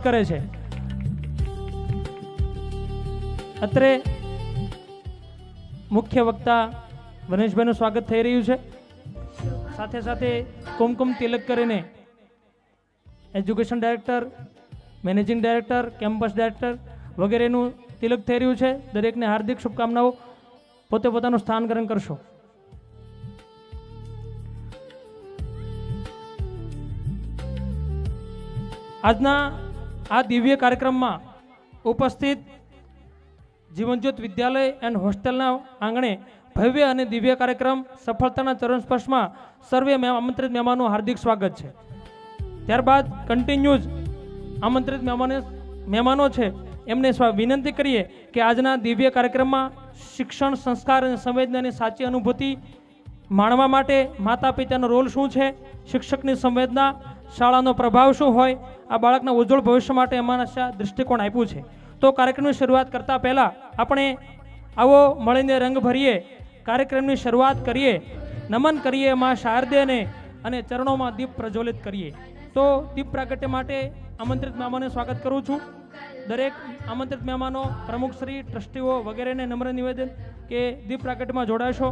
કરે છે। અત્રે મુખ્ય વક્તા વનેશભાઈનું સ્વાગત થઈ રહ્યું છે। સાથે સાથે કુમકુમ તિલક કરીને education director, managing director, campus director વગેરેનું તિલક થઈ રહ્યું છે। દરેકને હાર્દિક શુભકામનાઓ। પોતે પોતાનું સ્થાન ગ્રહણ કરશો। આજના આ દિવ્ય કાર્યક્રમમાં ઉપસ્થિત જીવનજ્યોત વિદ્યાલય એન્ડ હોસ્ટેલના આંગણે ભવ્ય અને દિવ્ય કાર્યક્રમ સફળતાના ચરણ સ્પર્શમાં સર્વે આમંત્રિત મહેમાનો હાર્દિક સ્વાગત છે। ત્યારબાદ કન્ટિન્યુઝ આમંત્રિત મહેમાનો છે એમને વિનંતી કરીએ કે આજના દિવ્ય કાર્યક્રમમાં શિક્ષણ, સંસ્કાર અને સંવેદનાની સાચી અનુભૂતિ માણવા માટે માતા પિતાનો રોલ શું છે, શિક્ષકની સંવેદના, શાળાનો પ્રભાવ શું હોય, આ બાળકના ઉજ્જવળ ભવિષ્ય માટે અમારા દૃષ્ટિકોણ આપ્યું છે। તો કાર્યક્રમની શરૂઆત કરતા પહેલા આપણે આવો મળીને રંગ ભરીએ, કાર્યક્રમની શરૂઆત કરીએ, નમન કરીએ માં શારદેને અને ચરણોમાં દીપ પ્રજ્વલિત કરીએ। તો દીપ પ્રાગટ્ય માટે આમંત્રિત મહેમાનોને સ્વાગત કરું છું। દરેક આમંત્રિત મહેમાનો, પ્રમુખશ્રી, ટ્રસ્ટીઓ વગેરેને નમ્ર નિવેદન કે દીપ પ્રાગટ્યમાં જોડાશો।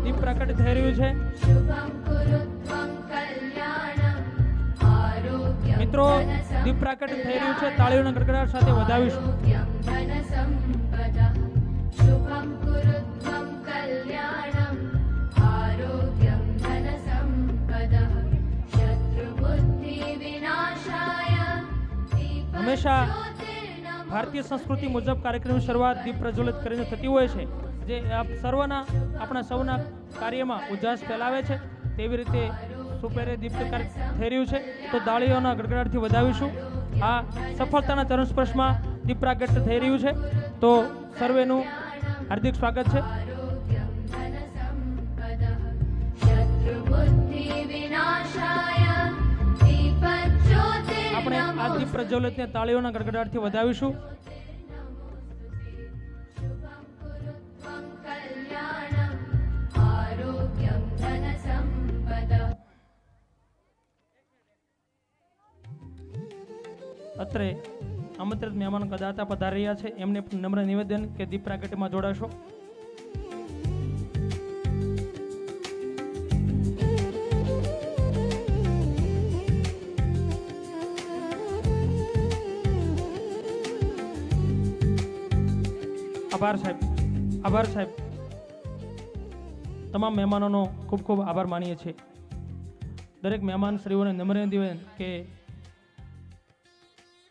દીપ પ્રાગટ્ય થઈ રહ્યું છે। મિત્રો, દીપ પ્રાગટ્ય થઈ રહ્યું છે, તાળીઓના ગડગડાટ સાથે વધાવીશું। હંમેશા ભારતીય સંસ્કૃતિ મુજબ કાર્યક્રમની શરૂઆત દીપ પ્રજ્વલિત કરીને થતી હોય છે, જે આપણા સૌના કાર્યમાં ઉજાસ ફેલાવે છે। તેવી રીતે સુપેરે દીપ થઈ રહ્યું છે, તો તાળીઓના ગડગડાટથી વધાવીશું। આ સફળતાના ચરણ સ્પર્શમાં દીપ પ્રાગટ્ય થઈ રહ્યું છે, તો સર્વેનું હાર્દિક સ્વાગત છે। આપણે આ દીપ પ્રજ્વલિતને તાળીઓના ગડગડાટથી વધાવીશું। અત્રે આમંત્રિત મહેમાનો કદાતા પધારી રહ્યા છે, એમને નમ્ર નિવેદન કે દીપ પ્રાગટ્યમાં જોડાશો। આભાર સાહેબ, આભાર સાહેબ। તમામ મહેમાનોનો ખૂબ ખૂબ આભાર માનીએ છીએ। દરેક મહેમાન શ્રીઓને નમ્ર નિવેદન કે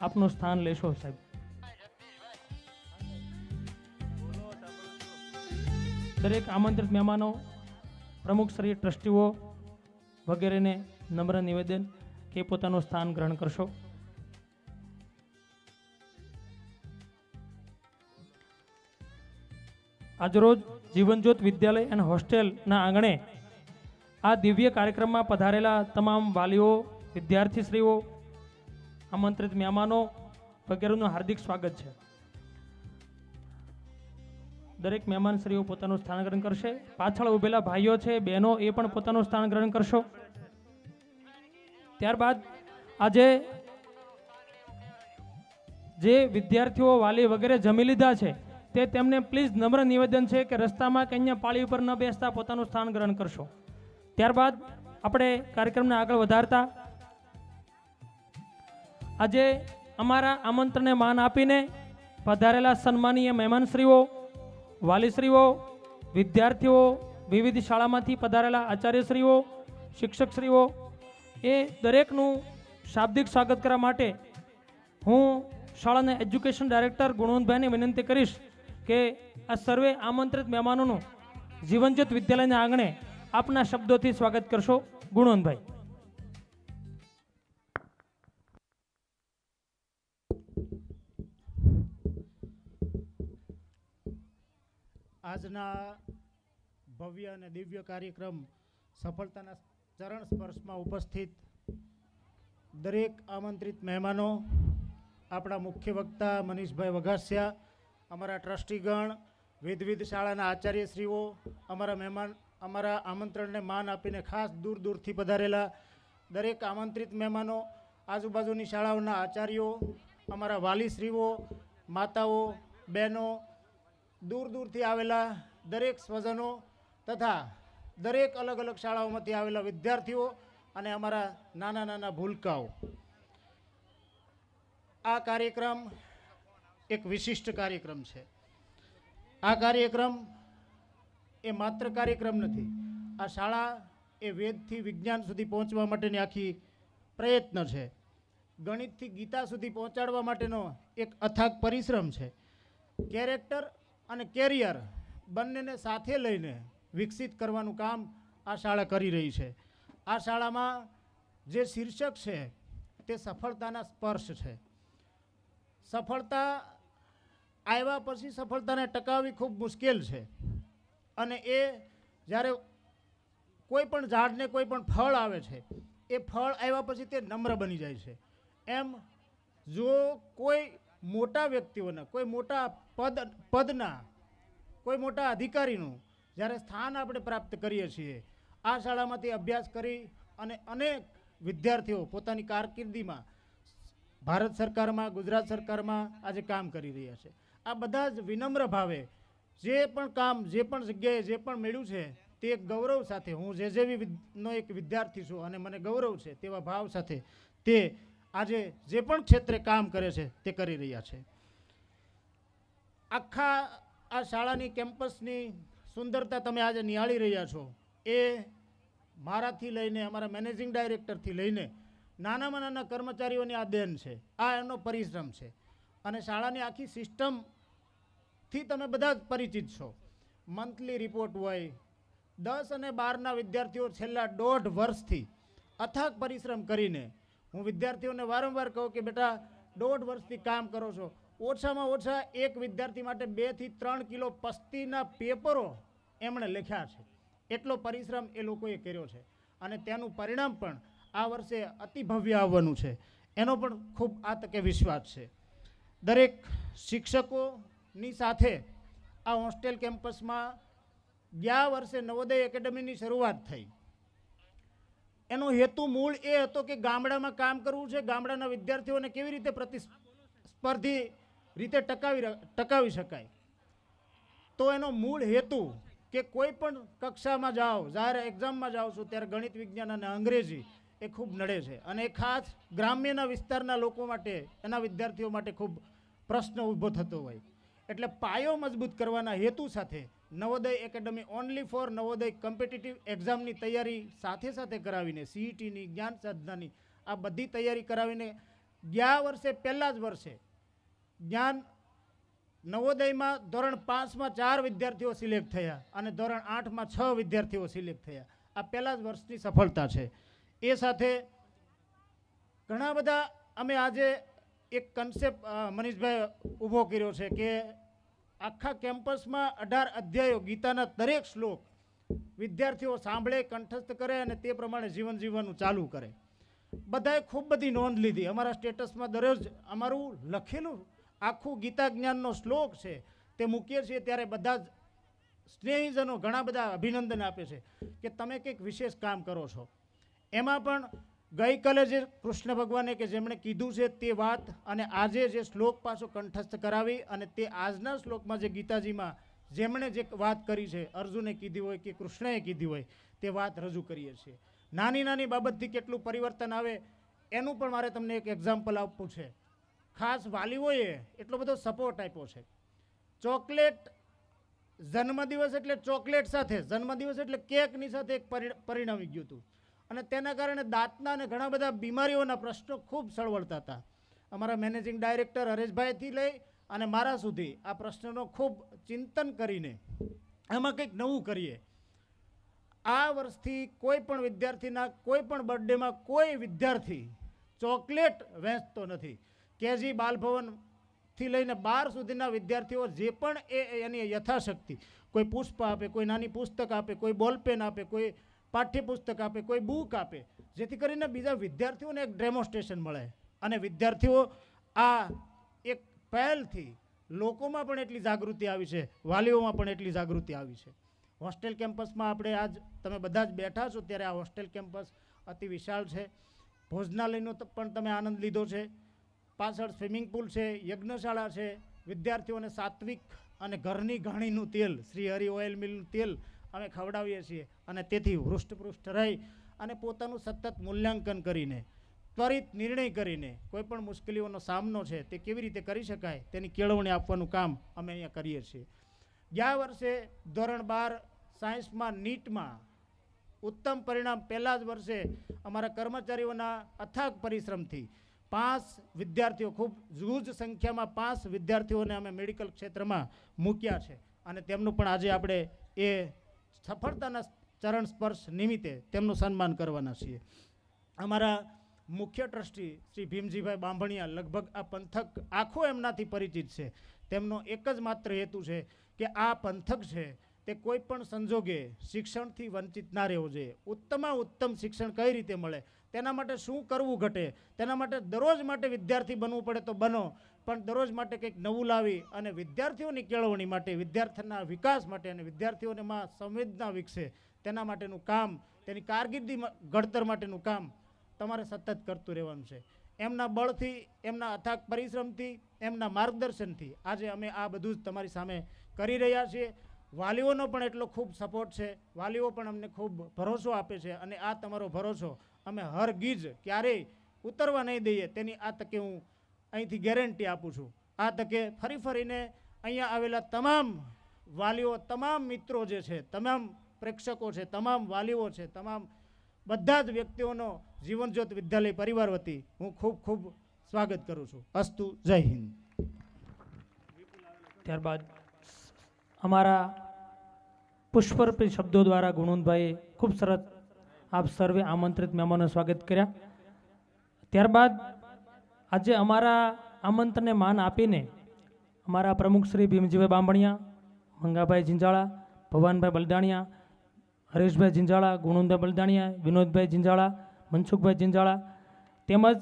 આપનું સ્થાન લેશો સાહેબ। દરેક આમંત્રિત મહેમાનો, પ્રમુખશ્રી, ટ્રસ્ટીઓ વગેરેને નમ્ર નિવેદન કે પોતાનું સ્થાન ગ્રહણ કરશો। આજરોજ જીવનજ્યોત વિદ્યાલય અને હોસ્ટેલના આંગણે આ દિવ્ય કાર્યક્રમમાં પધારેલા તમામ વાલીઓ, વિદ્યાર્થીશ્રીઓ, આમંત્રિત મહેમાનો વગેરેનું હાર્દિક સ્વાગત છે। દરેક મહેમાનશ્રીઓ પોતાનું સ્થાન ગ્રહણ કરશે। પાછળ ઉભેલા ભાઈઓ છે, બહેનો, એ પણ પોતાનું સ્થાન ગ્રહણ કરશો। ત્યારબાદ આજે જે વિદ્યાર્થીઓ, વાલી વગેરે જમી લીધા છે, તે તેમને પ્લીઝ નમ્ર નિવેદન છે કે રસ્તામાં કે અહીંયા પાળી ઉપર ન બેસતા પોતાનું સ્થાન ગ્રહણ કરશો। ત્યારબાદ આપણે કાર્યક્રમને આગળ વધારતા આજે અમારા આમંત્રણને માન આપીને પધારેલા સન્માનીય મહેમાનશ્રીઓ, વાલીશ્રીઓ, વિદ્યાર્થીઓ, વિવિધ શાળામાંથી પધારેલા આચાર્યશ્રીઓ, શિક્ષકશ્રીઓ, એ દરેકનું શાબ્દિક સ્વાગત કરવા માટે હું શાળાના એજ્યુકેશન ડાયરેક્ટર ગુણવંતભાઈને વિનંતી કરીશ કે આ સર્વે આમંત્રિત મહેમાનોનું જીવનજ્યોત વિદ્યાલયના આંગણે આપના શબ્દોથી સ્વાગત કરશો। ગુણવંતભાઈ। આજના ભવ્ય અને દિવ્ય કાર્યક્રમ સફળતાના ચરણ સ્પર્શમાં ઉપસ્થિત દરેક આમંત્રિત મહેમાનો, આપણા મુખ્ય વક્તા મનીષભાઈ વઘાસિયા, અમારા ટ્રસ્ટીગણ, વિવિધ શાળાના આચાર્યશ્રીઓ, અમારા આમંત્રણને માન આપીને ખાસ દૂર દૂરથી પધારેલા દરેક આમંત્રિત મહેમાનો, આજુબાજુની શાળાઓના આચાર્યો, અમારા વાલીશ્રીઓ, માતાઓ, બહેનો, દૂર દૂરથી આવેલા દરેક સ્વજનો તથા દરેક અલગ અલગ શાળાઓમાંથી આવેલા વિદ્યાર્થીઓ અને અમારા નાના નાના ભૂલકાઓ. આ કાર્યક્રમ એક વિશિષ્ટ કાર્યક્રમ છે. આ કાર્યક્રમ એ માત્ર કાર્યક્રમ નથી. આ શાળા એ વેદથી વિજ્ઞાન સુધી પહોંચવા માટેની આખી પ્રયત્ન છે. ગણિતથી ગીતા સુધી પહોંચાડવા માટેનો એક અથાગ પરિશ્રમ છે. કેરેક્ટર અને કેરિયર બંનેને સાથે લઈને વિકસિત કરવાનું કામ આ શાળા કરી રહી છે. આ શાળામાં જે શીર્ષક છે તે સફળતાના સ્પર્શ છે. સફળતા આવ્યા પછી સફળતાને ટકાવવી ખૂબ મુશ્કેલ છે અને એ જ્યારે કોઈ પણ ઝાડને કોઈ પણ ફળ આવે છે એ ફળ આવ્યા પછી તે નમ્ર બની જાય છે. એમ જો કોઈ મોટા વ્યક્તિઓના, કોઈ મોટા પદના, કોઈ મોટા અધિકારીનું જ્યારે સ્થાન આપણે પ્રાપ્ત કરીએ છીએ, આ શાળામાંથી અભ્યાસ કરી અને અનેક વિદ્યાર્થીઓ પોતાની કારકિર્દીમાં ભારત સરકારમાં, ગુજરાત સરકારમાં આજે કામ કરી રહ્યા છે. આ બધા જ વિનમ્ર ભાવે જે પણ કામ, જે પણ જગ્યાએ જે પણ મેળવ્યું છે તે એક ગૌરવ સાથે, હું જેજેવીનો એક વિદ્યાર્થી છું અને મને ગૌરવ છે તેવા ભાવ સાથે તે આજે જે પણ ક્ષેત્રે કામ કરે છે તે કરી રહ્યા છે. આખા આ શાળાની કેમ્પસની સુંદરતા તમે આજે નિહાળી રહ્યા છો એ મારાથી લઈને, અમારા મેનેજિંગ ડાયરેક્ટરથી લઈને નાનામાં નાના કર્મચારીઓની આ દેન છે. આ એનો પરિશ્રમ છે અને શાળાની આખી સિસ્ટમથી તમે બધા જ પરિચિત છો. મંથલી રિપોર્ટ હોય, 10 અને 12ના વિદ્યાર્થીઓ છેલ્લા 1.5 વર્ષથી અથાગ પરિશ્રમ કરીને, હું વિદ્યાર્થીઓને વારંવાર કહું કે બેટા 1.5 વર્ષથી કામ કરો છો, ઓછામાં ઓછા એક વિદ્યાર્થી માટે 2 થી 3 કિલો પસ્તીના પેપરો એમણે લખ્યા છે. એટલો પરિશ્રમ એ લોકોએ કર્યો છે અને તેનું પરિણામ પણ આ વર્ષે અતિ ભવ્ય આવવાનું છે. એનો પણ ખૂબ આ તકે વિશ્વાસ છે. દરેક શિક્ષકોની સાથે આ હોસ્ટેલ કેમ્પસમાં ગયા વર્ષે નવોદય એકેડમીની શરૂઆત થઈ. એનો હેતુ મૂળ એ હતો કે ગામડામાં કામ કરવું છે, ગામડાના વિદ્યાર્થીઓને કેવી રીતે પ્રતિસ્પર્ધી રીતે ટકાવી શકાય. તો એનો મૂળ હેતુ કે કોઈ પણ કક્ષામાં જાઓ, જ્યારે એક્ઝામમાં જાઓ છો ત્યારે ગણિત, વિજ્ઞાન અને અંગ્રેજી એ ખૂબ નડે છે અને એ ખાસ ગ્રામ્યના વિસ્તારના લોકો માટે, એના વિદ્યાર્થીઓ માટે ખૂબ પ્રશ્ન ઊભો થતો હોય. એટલે પાયો મજબૂત કરવાના હેતુ સાથે Navodaya academy only for Navodaya competitive એક્ઝામની તૈયારી સાથે સાથે કરાવીને, સીઈટીની, જ્ઞાન સાધનાની આ બધી તૈયારી કરાવીને ગયા વર્ષે, પહેલા જ વર્ષે જ્ઞાન નવોદયમાં ધોરણ 5માં 4 વિદ્યાર્થીઓ સિલેક્ટ થયા અને ધોરણ 8માં 6 વિદ્યાર્થીઓ સિલેક્ટ થયા. આ પહેલા જ વર્ષની સફળતા છે. એ સાથે ઘણા બધા અમે આજે એક કન્સેપ્ટ મનીષભાઈ ઊભો કર્યો છે કે આખા કેમ્પસમાં 18 અધ્યાયો, ગીતાના દરેક શ્લોક વિદ્યાર્થીઓ સાંભળે, કંઠસ્થ કરે અને તે પ્રમાણે જીવન જીવવાનું ચાલુ કરે. બધાએ ખૂબ બધી નોંધ લીધી. અમારા સ્ટેટસમાં દરરોજ અમારું લખેલું આખું ગીતા જ્ઞાનનો શ્લોક છે તે મૂકીએ છીએ ત્યારે બધા જ સ્નેહીજનો ઘણા બધા અભિનંદન આપે છે કે તમે કંઈક વિશેષ કામ કરો છો. એમાં પણ ગઈકાલે જે કૃષ્ણ ભગવાને કે જેમણે કીધું છે તે વાત અને આજે જે શ્લોક પાછો કંઠસ્થ કરાવી અને તે આજના શ્લોકમાં જે ગીતાજીમાં જેમણે જે વાત કરી છે, અર્જુને કીધી હોય કે કૃષ્ણએ કીધી હોય, તે વાત રજૂ કરીએ છીએ. નાની નાની બાબતથી કેટલું પરિવર્તન આવે એનું પણ મારે તમને એક એક્ઝામ્પલ આપવું છે. ખાસ વાલીઓએ એટલો બધો સપોર્ટ આપ્યો છે. ચોકલેટ, જન્મદિવસ એટલે ચોકલેટ સાથે, જન્મદિવસ એટલે કેકની સાથે એક પરિણમી ગયું હતું અને તેના કારણે દાંતના અને ઘણા બધા બીમારીઓના પ્રશ્નો ખૂબ સળવળતા હતા. અમારા મેનેજિંગ ડાયરેક્ટર હરેશભાઈથી લઈ અને મારા સુધી આ પ્રશ્નનો ખૂબ ચિંતન કરીને એમાં કંઈક નવું કરીએ. આ વર્ષથી કોઈ પણ વિદ્યાર્થીના કોઈ પણ બર્થડેમાં કોઈ વિદ્યાર્થી ચોકલેટ વહેંચતો નથી. કેજી બાલભવનથી લઈને 12 સુધીના વિદ્યાર્થીઓ જે પણ એની યથાશક્તિ કોઈ પુષ્પ આપે, કોઈ નાની પુસ્તક આપે, કોઈ બોલપેન આપે, કોઈ પાઠ્યપુસ્તક આપે, કોઈ બુક આપે, જેથી કરીને બીજા વિદ્યાર્થીઓને એક ડેમોન્સ્ટ્રેશન મળે અને વિદ્યાર્થીઓ આ એક પહેલથી લોકોમાં પણ એટલી જાગૃતિ આવી છે, વાલીઓમાં પણ એટલી જાગૃતિ આવી છે. હોસ્ટેલ કેમ્પસમાં આપણે આજ તમે બધા જ બેઠા છો ત્યારે આ હોસ્ટેલ કેમ્પસ અતિ વિશાળ છે. ભોજનાલયનો પણ તમે આનંદ લીધો છે. પાછળ સ્વિમિંગ પુલ છે, યજ્ઞશાળા છે. વિદ્યાર્થીઓને સાત્વિક અને ઘરની ઘાણીનું તેલ, શ્રી હરિ ઓઇલ મિલનું તેલ અમે ખવડાવીએ છીએ અને તેથી હૃષ્ટપૃષ્ટ રહી અને પોતાનું સતત મૂલ્યાંકન કરીને ત્વરિત નિર્ણય કરીને કોઈ પણ મુશ્કેલીઓનો સામનો છે તે કેવી રીતે કરી શકાય તેની કેળવણી આપવાનું કામ અમે અહીંયા કરીએ છીએ. ગયા વર્ષે ધોરણ 12 સાયન્સમાં નીટમાં ઉત્તમ પરિણામ પહેલા જ વર્ષે અમારા કર્મચારીઓના અથાગ પરિશ્રમથી 5 વિદ્યાર્થીઓ, ખૂબ જૂજ સંખ્યામાં 5 વિદ્યાર્થીઓને અમે મેડિકલ ક્ષેત્રમાં મૂક્યા છે અને તેમનું પણ આજે આપણે એ સફળતાના ચરણ સ્પર્શ નિમિત્તે તેમનું સન્માન કરવાના છીએ. અમારા મુખ્ય ટ્રસ્ટી શ્રી ભીમજીભાઈ બાંભણિયા લગભગ આ પંથક આખો એમનાથી પરિચિત છે. તેમનો એક જ માત્ર હેતુ છે કે આ પંથક છે તે કોઈ પણ સંજોગે શિક્ષણથી વંચિત ના રહેવો જોઈએ. ઉત્તમમાં ઉત્તમ શિક્ષણ કઈ રીતે મળે, તેના માટે શું કરવું ઘટે, તેના માટે દરરોજ માટે વિદ્યાર્થી બનવું પડે તો બનો, પણ દરરોજ માટે કંઈક નવું લાવી અને વિદ્યાર્થીઓની કેળવણી માટે, વિદ્યાર્થીના વિકાસ માટે અને વિદ્યાર્થીઓમાં સંવેદના વિકસે તેના માટેનું કામ, તેની કારકિર્દી ઘડતર માટેનું કામ તમારે સતત કરતું રહેવાનું છે. એમના બળથી, એમના અથાગ પરિશ્રમથી, એમના માર્ગદર્શનથી આજે અમે આ બધું જ તમારી સામે કરી રહ્યા છીએ. વાલીઓનો પણ એટલો ખૂબ સપોર્ટ છે. વાલીઓ પણ અમને ખૂબ ભરોસો આપે છે અને આ તમારો ભરોસો અમે હરગીજ ક્યારેય ઉતરવા નહીં દઈએ તેની આ તકે હું અહીંથી ગેરંટી આપું છું. આ તકે ફરી ફરીને અહીંયા આવેલા તમામ વાલીઓ, તમામ મિત્રો જે છે, તમામ પ્રેક્ષકો છે, તમામ વાલીઓ છે, તમામ બધા જ વ્યક્તિઓનો જીવનજ્યોત વિદ્યાલય પરિવાર વતી હું ખૂબ ખૂબ સ્વાગત કરું છું. અસ્તુ. જય હિન્દ. ત્યારબાદ અમારા પુષ્પરૂપી શબ્દો દ્વારા ગુણવંતભાઈએ ખૂબ સરસ આપ સર્વે આમંત્રિત મહેમાનોનું સ્વાગત કર્યા. ત્યારબાદ આજે અમારા આમંત્રણને માન આપીને અમારા પ્રમુખ શ્રી ભીમજીભાઈ બાંભણિયા, મંગાભાઈ જિંજાળા, ભવાનભાઈ બલદાણિયા, હરેશભાઈ જિંજાળા, ગુણવંતભાઈ બલદાણિયા, વિનોદભાઈ જિંજાળા, મનસુખભાઈ જિંજાળા તેમજ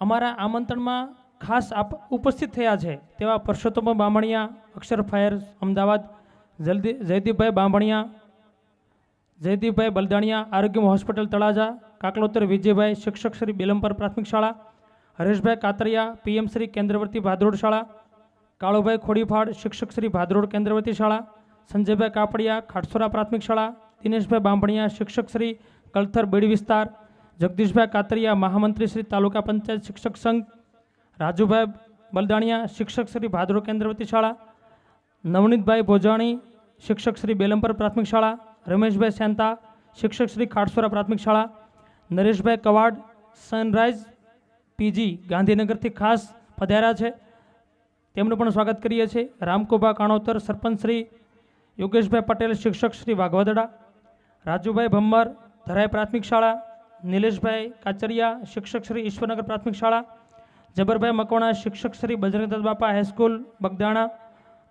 અમારા આમંત્રણમાં ખાસ ઉપસ્થિત થયા છે તેવા પરસોત્તમ બાંભણિયા, અક્ષર ફાયર અમદાવાદ, જયદીપભાઈ બાંભણિયા, જયદીપભાઈ બલદાણિયા, આરોગ્ય હોસ્પિટલ તળાજા, કાકલોતર વિજયભાઈ, શિક્ષક શ્રી બેલમપર પ્રાથમિક શાળા, હરેશભાઈ કાતરિયા, પીએમ શ્રી કેન્દ્રવર્તી ભાદરોડ શાળા, કાળુભાઈ ખોડીફાડ, શિક્ષક શ્રી ભાદરોડ કેન્દ્રવર્તી શાળા, સંજયભાઈ કાપડિયા, ખાટસોરા પ્રાથમિક શાળા, દિનેશભાઈ બાંભણિયા, શિક્ષક શ્રી કલથર બેડી વિસ્તાર, જગદીશભાઈ કાતરિયા, મહામંત્રી શ્રી તાલુકા પંચાયત શિક્ષક સંઘ, રાજુભાઈ બલદાણિયા, શિક્ષક શ્રી ભાદરોડ કેન્દ્રવર્તી શાળા, નવનીતભાઈ ભોજાણી, શિક્ષક શ્રી બેલમપર પ્રાથમિક શાળા, રમેશભાઈ સેન્તા, શિક્ષક શ્રી ખાટસોરા પ્રાથમિક શાળા, નરેશભાઈ કવાડ, સનરાઈઝ પીજી ગાંધીનગરથી ખાસ પધાર્યા છે, તેમનું પણ સ્વાગત કરીએ છીએ. રામકુભા કાણોતર, સરપંચ શ્રી યોગેશભાઈ પટેલ, શિક્ષક શ્રી વાઘવાદડા, રાજુભાઈ ભમ્મર, ધરાઈ પ્રાથમિક શાળા, નિલેશભાઈ કાચરિયા, શિક્ષક શ્રી ઈશ્વરનગર પ્રાથમિક શાળા, જબરભાઈ મકવાણા, શિક્ષક શ્રી બજરંગદાસ બાપા હાઈસ્કૂલ બગદાણા,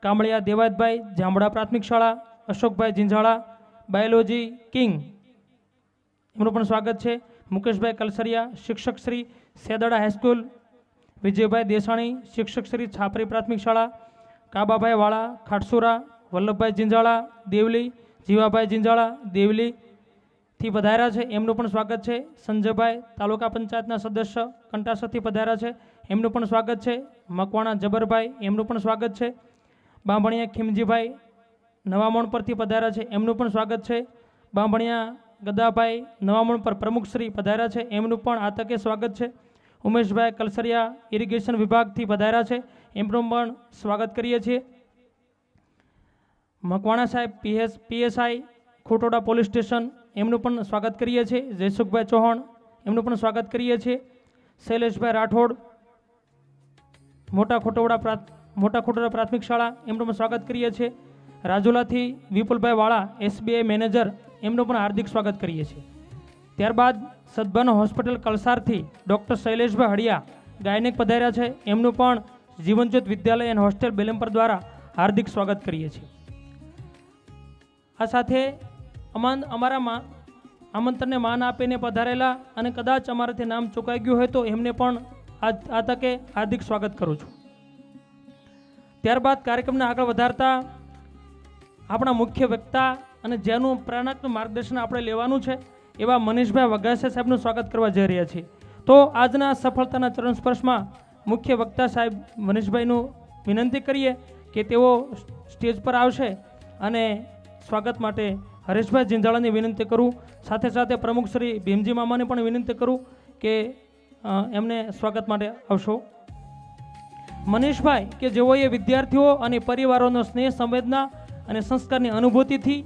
કામળિયા દેવાયતભાઈ, જાંબડા પ્રાથમિક શાળા, અશોકભાઈ જિંજાળા, બાયોલોજી કિંગ એમનું પણ સ્વાગત છે. મુકેશભાઈ કલસરિયા, શિક્ષક શ્રી સેદડા હાઈસ્કૂલ, વિજયભાઈ દેસાણી, શિક્ષક શ્રી છાપરી પ્રાથમિક શાળા, કાબાભાઈ વાળા, ખાટસુરા, વલ્લભભાઈ જિંજાળા, દેવલી, જીવાભાઈ જિંજાળા, દેવલીથી પધાર્યા છે, એમનું પણ સ્વાગત છે. સંજયભાઈ, તાલુકા પંચાયતના સદસ્ય કંટાસરથી પધાર્યા છે, એમનું પણ સ્વાગત છે. મકવાણા જબરભાઈ, એમનું પણ સ્વાગત છે. બાંભણિયા ખીમજીભાઈ, નવામણ પરથી પધાર્યા છે, એમનું પણ સ્વાગત છે. બાંભણિયા ગદાભાઈ, નવામણ પર પ્રમુખશ્રી પધાર્યા છે, એમનું પણ આ તકે સ્વાગત છે. ઉમેશભાઈ કલસરિયા, ઇરિગેશન વિભાગથી પધાર્યા છે, એમનું પણ સ્વાગત કરીએ છીએ. મકવાણા સાહેબ, પીએસઆઈ ખોટોડા પોલીસ સ્ટેશન, એમનું પણ સ્વાગત કરીએ છીએ. જયસુખભાઈ ચૌહાણ, એમનું પણ સ્વાગત કરીએ છીએ. શૈલેષભાઈ રાઠોડ, મોટા ખોટોડા પ્રાથમિક શાળા, એમનું પણ સ્વાગત કરીએ છીએ. રાજુલાથી વિપુલભાઈ વાળા, એસબીઆઈ મેનેજર, એમનું પણ હાર્દિક સ્વાગત કરીએ છીએ. ત્યારબાદ સદભાન હોસ્પિટલ કલસારથી ડૉક્ટર શૈલેષભાઈ હળિયા, ગાયનેક પધાર્યા છે, એમનું પણ જીવનજ્યોત વિદ્યાલય અને હોસ્ટેલ બેલમપર દ્વારા હાર્દિક સ્વાગત કરીએ છીએ. આ સાથે અમારા આમંત્રણને માન આપીને પધારેલા અને કદાચ અમારાથી નામ ચૂકાઈ ગયું હોય તો એમને પણ આ તકે હાર્દિક સ્વાગત કરું છું. ત્યારબાદ કાર્યક્રમને આગળ વધારતા આપણા મુખ્ય વક્તા અને જેનું પ્રેરણાત્મક માર્ગદર્શન આપણે લેવાનું છે એવા મનીષભાઈ વઘાસિયા સાહેબનું સ્વાગત કરવા જઈ રહ્યા છીએ. તો આજના સફળતાના ચરણ સ્પર્શમાં મુખ્ય વક્તા સાહેબ મનીષભાઈનું વિનંતી કરીએ કે તેઓ સ્ટેજ પર આવશે અને સ્વાગત માટે હરેશભાઈ જિંજાળાની વિનંતી કરું. સાથે સાથે પ્રમુખ શ્રી ભીમજી મામાને પણ વિનંતી કરું કે એમને સ્વાગત માટે આવશો. મનીષભાઈ કે જેઓએ વિદ્યાર્થીઓ અને પરિવારોનો સ્નેહ, સંવેદના અને સંસ્કારની અનુભૂતિથી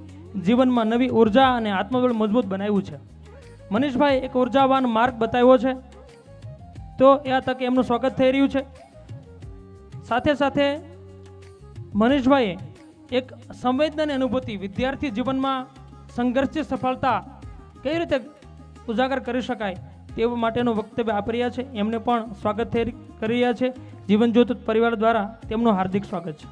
જીવનમાં નવી ઉર્જા અને આત્મબળ મજબૂત બનાવ્યું છે. મનીષભાઈ એક ઉર્જાવાન માર્ગ બતાવ્યો છે, તો એ આ તકે એમનું સ્વાગત થઈ રહ્યું છે. સાથે સાથે મનીષભાઈએ એક સંવેદનાની અનુભૂતિ વિદ્યાર્થી જીવનમાં સંઘર્ષથી સફળતા કઈ રીતે ઉજાગર કરી શકાય તે માટેનું વક્તવ્ય આપી રહ્યા છે. એમને પણ સ્વાગત કરી રહ્યા છે. જીવનજ્યોત પરિવાર દ્વારા તેમનું હાર્દિક સ્વાગત છે.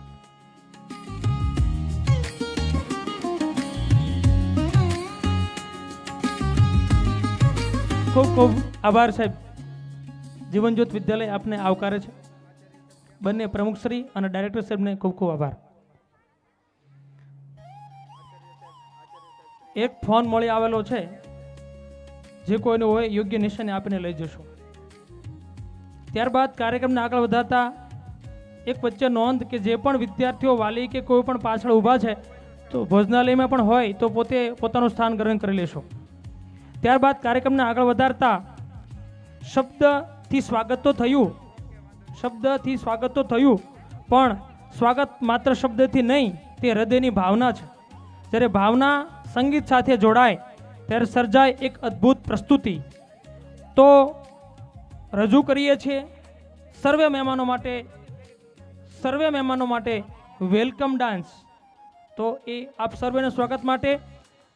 ખૂબ ખૂબ આભાર સાહેબ. જીવનજ્યોત વિદ્યાલય આપને આવકારે છે. બંને પ્રમુખશ્રી અને ડાયરેક્ટર સાહેબને ખૂબ ખૂબ આભાર. એક ફોન મળી આવેલો છે, જે કોઈનો હોય યોગ્ય નિશાની આપીને લઈ જશું. ત્યારબાદ કાર્યક્રમને આગળ વધારતા એક વચ્ચે નોંધ કે જે પણ વિદ્યાર્થીઓ, વાલી કે કોઈ પણ પાછળ ઊભા છે તો ભોજનાલયમાં પણ હોય તો પોતે પોતાનું સ્થાન ગ્રહણ કરી લેશો. ત્યારબાદ કાર્યક્રમને આગળ વધારતા શબ્દથી સ્વાગત તો થયું, પણ સ્વાગત માત્ર શબ્દથી નહીં, તે હૃદયની ભાવના છે. જ્યારે ભાવના સંગીત સાથે જોડાય ત્યારે સર્જાય એક અદ્ભુત પ્રસ્તુતિ. તો રજૂ કરીએ છીએ સર્વે મહેમાનો માટે વેલકમ ડાન્સ. તો એ આપ સર્વેના સ્વાગત માટે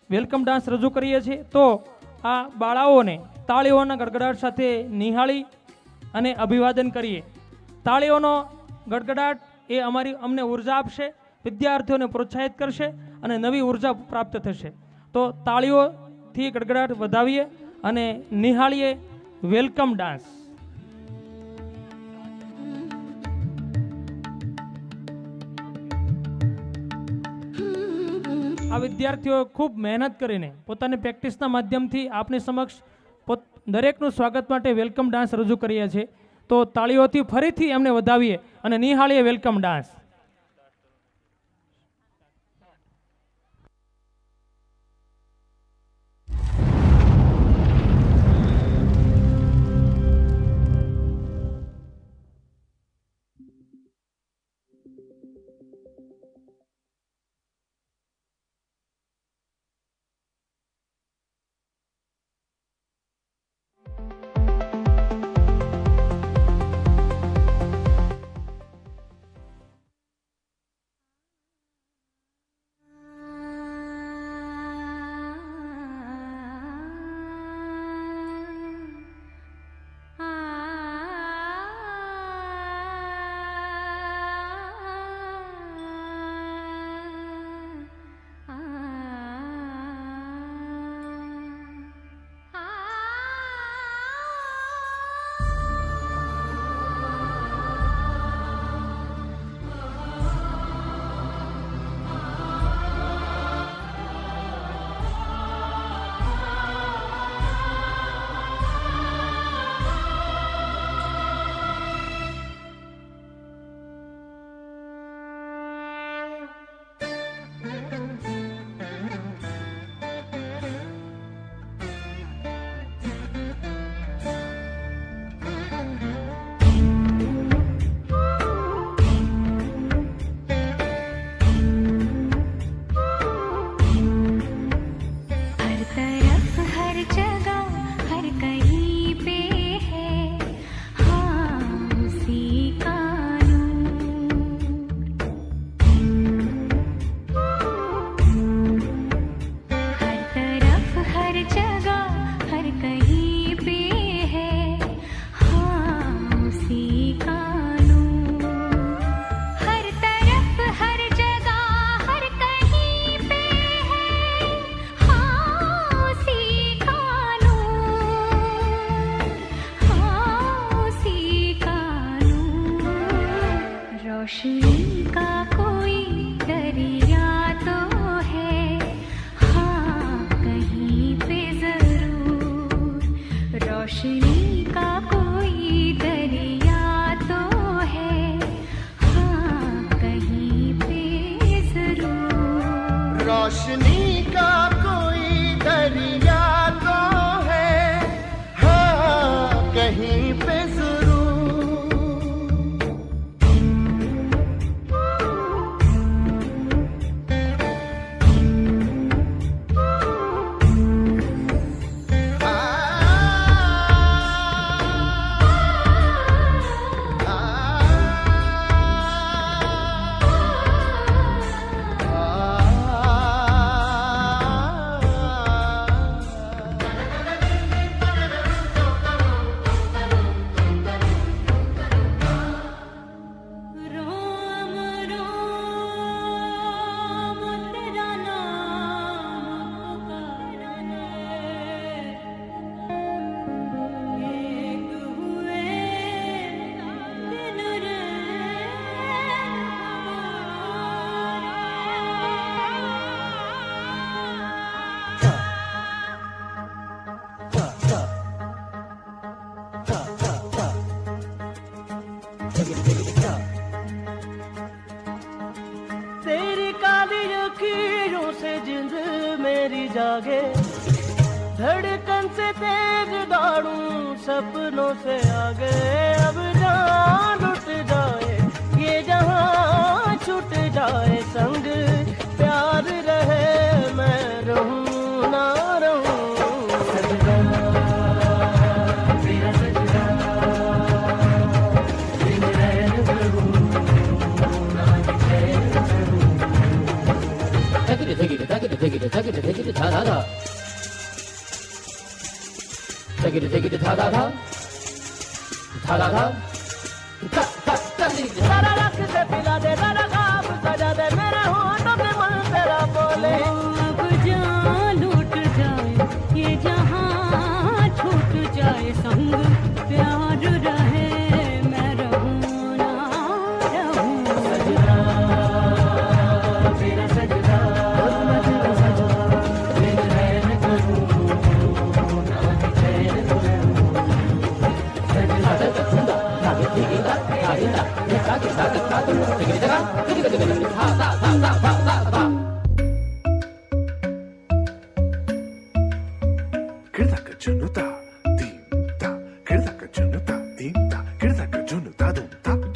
વેલકમ ડાન્સ રજૂ કરીએ છીએ. તો આ બાળાઓને તાળીઓના ગડગડાટ સાથે નિહાળી અને અભિવાદન કરીએ. તાળીઓનો ગડગડાટ એ અમને ઉર્જા આપશે, વિદ્યાર્થીઓને પ્રોત્સાહિત કરશે અને નવી ઉર્જા પ્રાપ્ત થશે. તો તાળીઓથી ગડગડાટ વધાવીએ અને નિહાળીએ વેલકમ ડાન્સ. આ વિદ્યાર્થીઓ ખૂબ મહેનત કરીને પોતાની પ્રેક્ટિસના માધ્યમથી આપની સમક્ષ દરેકનું સ્વાગત માટે વેલકમ ડાન્સ રજૂ કરીએ છીએ. તો તાળીઓથી ફરીથી એમને વધાવીએ અને નિહાળીએ વેલકમ ડાન્સ. रोशनी का कोई दरिया तो नींद मेरी जागे, धड़कन से तेज दौड़ूं सपनों से आगे। अब जान उठ जाए ये जहां छूट जाए, संग प्यार रहे मैं रहूं ना रहूं। सजना मेरा सजना, दिन रैन करूं ना चैन करूं। take it ta da da, take it ta da da, ta da da, ta ta ta सारा रख से पिला दे, सारा खाब सजा दे, मेरे होठों पे मन तेरा बोले। अब जान लूट जाए ये जहां छूट जाए, संग प्यार रहे मैं रहूं ना रहूं। सजना मेरा सजना, मैं तेरा सजना, दिन रैन करूं ना चैन करूं।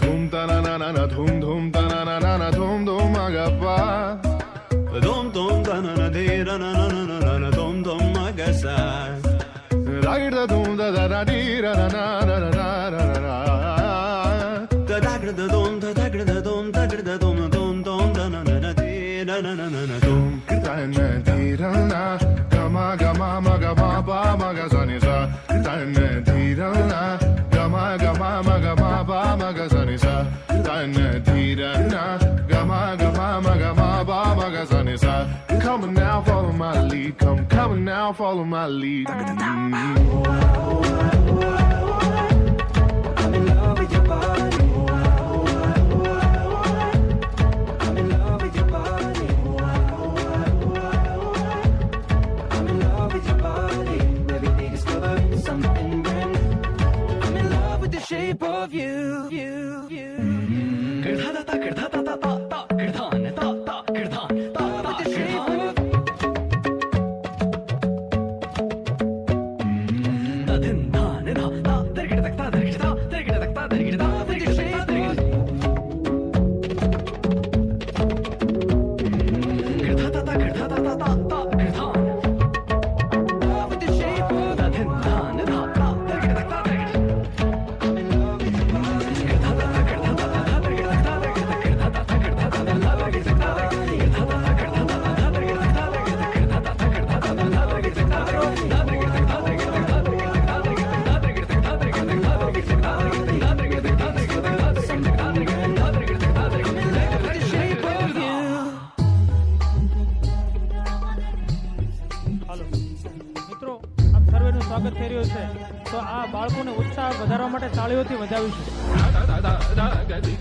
धूम ता ना ना ना ना धूम धूम ता ना ना ना ना धूम धूम agappa Dom dom da na na de ra na na na na na dom dom magasa. da dum da da da di ra na na na na na na na. Da da gra da dom da da gra da dom da gra da dom dom dom da na na na de na na na na na dom. Kirtana dhirana gama gama maga ma pa maga sa ni sa. Kirtana dhirana gama gama maga ma pa maga sa ni sa. Kirtana dhirana gama gama maga ma pa maga sa ni sa. Come on now, follow my lead. Come on now, follow my lead. I'm in love with your body. I'm in love with your body. I'm in love with your body. Every day discover something brand new. I'm in love with the shape of you. With the shape of હાલો મિત્રો, આપ સર્વેનું સ્વાગત થઈ રહ્યું છે. તો આ બાળકોને ઉત્સાહ વધારવા માટે તાળીઓથી વધાવીશું.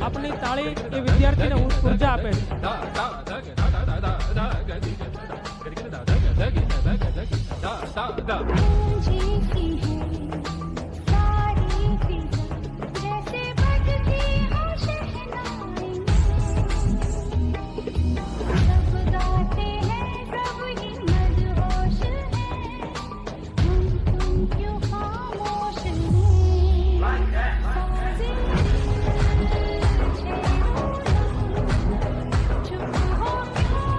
આપની તાળી એ વિદ્યાર્થીને ઉર્જા આપે चुप हो क्यों